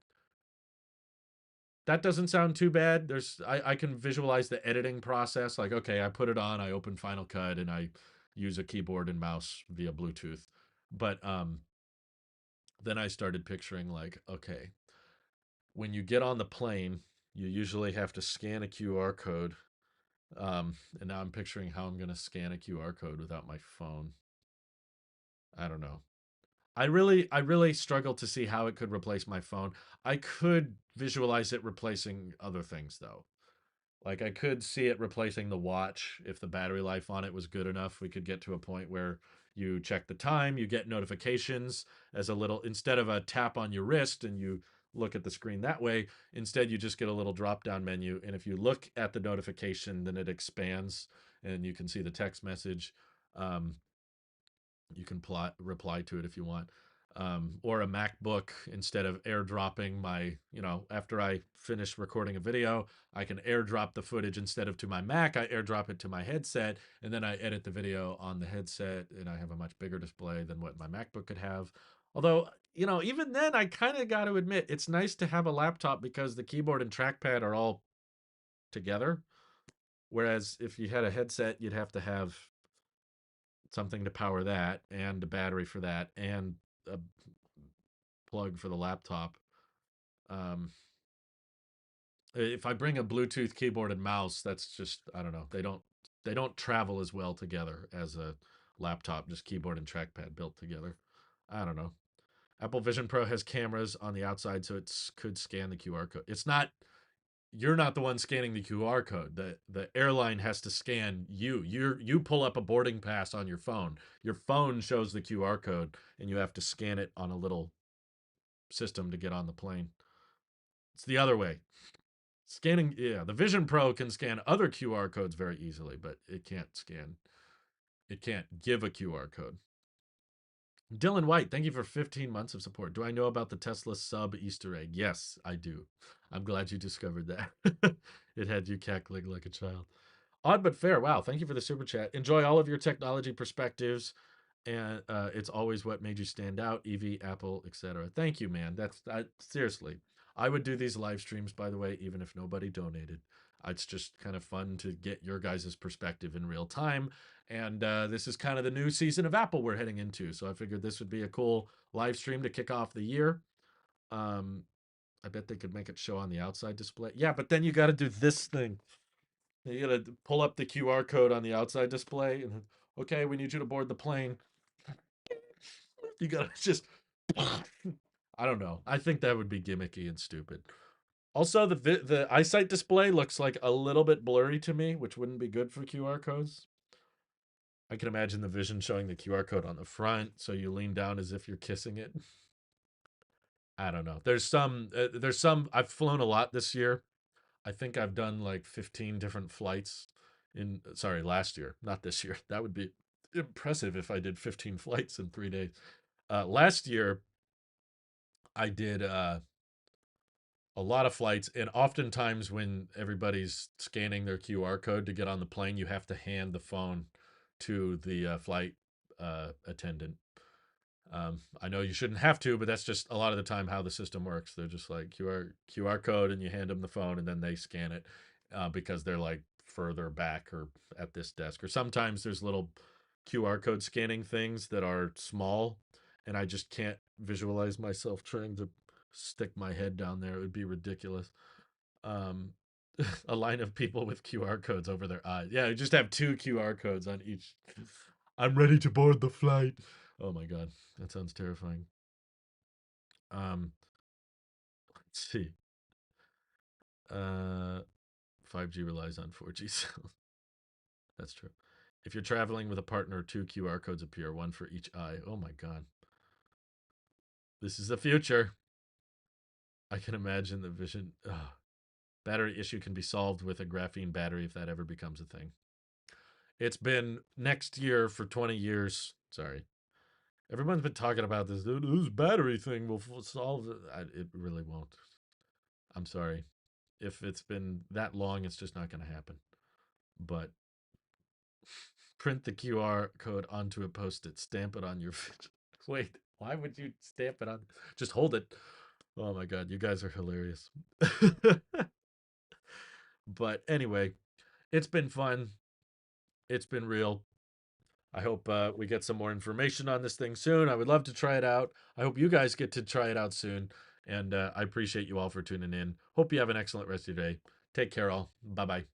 That doesn't sound too bad. I can visualize the editing process. Like, okay, I put it on, I open Final Cut, and I use a keyboard and mouse via Bluetooth. But then I started picturing like, okay, when you get on the plane, you usually have to scan a QR code. And now I'm picturing how I'm going to scan a QR code without my phone. I don't know. I really struggle to see how it could replace my phone. I could visualize it replacing other things though. Like I could see it replacing the watch if the battery life on it was good enough. We could get to a point where you check the time, you get notifications as a little instead of a tap on your wrist and you look at the screen that way, instead you just get a little drop down menu and if you look at the notification then it expands and you can see the text message. Um, you can reply to it if you want. Or a MacBook instead of airdropping my, after I finish recording a video, I can airdrop the footage instead of to my Mac. I airdrop it to my headset and then I edit the video on the headset and I have a much bigger display than what my MacBook could have. Although, even then, I kind of got to admit it's nice to have a laptop because the keyboard and trackpad are all together. Whereas if you had a headset, you'd have to have something to power that and a battery for that and a plug for the laptop. Um, if I bring a Bluetooth keyboard and mouse, that's just I don't know. They don't travel as well together as a laptop, just keyboard and trackpad built together. I don't know. Apple Vision Pro has cameras on the outside, so it could scan the QR code. It's not you're not the one scanning the QR code. The airline has to scan you. You pull up a boarding pass on your phone. Your phone shows the QR code, and you have to scan it on a little system to get on the plane. It's the other way. Scanning, yeah, the Vision Pro can scan other QR codes very easily, but it can't scan. It can't give a QR code. Dylan White, thank you for 15 months of support. Do I know about the Tesla sub Easter egg? Yes, I do. I'm glad you discovered that. It had you cackling like a child. Odd but fair. Wow. Thank you for the super chat. Enjoy all of your technology perspectives. And it's always what made you stand out. EV, Apple, etc. Thank you, man. Seriously. I would do these live streams, by the way, even if nobody donated. It's just kind of fun to get your guys' perspective in real time. And this is kind of the new season of Apple we're heading into. So I figured this would be a cool live stream to kick off the year. Um, I bet they could make it show on the outside display. Yeah, but then you got to do this thing. You got to pull up the QR code on the outside display and okay, we need you to board the plane. You got to just I don't know. I think that would be gimmicky and stupid. Also, the EyeSight display looks like a little bit blurry to me, which wouldn't be good for QR codes. I can imagine the Vision showing the QR code on the front, so you lean down as if you're kissing it. I don't know. There's some. I've flown a lot this year. I think I've done like 15 different flights in sorry, last year, not this year. That would be impressive if I did 15 flights in 3 days. Last year I did a lot of flights and oftentimes when everybody's scanning their QR code to get on the plane, you have to hand the phone to the flight attendant. I know you shouldn't have to, but that's just a lot of the time how the system works. They're just like QR code, and you hand them the phone, and then they scan it because they're like further back or at this desk. Or sometimes there's little QR code scanning things that are small, and I just can't visualize myself trying to stick my head down there. It would be ridiculous. Um, a line of people with QR codes over their eyes. Yeah, you just have two QR codes on each. I'm ready to board the flight. Oh my god, that sounds terrifying. Um, let's see. Uh, 5G relies on 4G. That's true. If you're traveling with a partner, 2 QR codes appear, one for each eye. Oh my God. This is the future. I can imagine the vision. Ugh. Battery issue can be solved with a graphene battery if that ever becomes a thing. It's been next year for 20 years. Sorry. Everyone's been talking about this battery thing will solve it. It really won't. I'm sorry. If it's been that long, it's just not going to happen. But print the QR code onto a post-it, stamp it on your. Wait, why would you stamp it on? Just hold it. Oh my God, you guys are hilarious. But anyway, it's been fun. It's been real. I hope we get some more information on this thing soon. I would love to try it out. I hope you guys get to try it out soon. And I appreciate you all for tuning in. Hope you have an excellent rest of your day. Take care, all. Bye bye.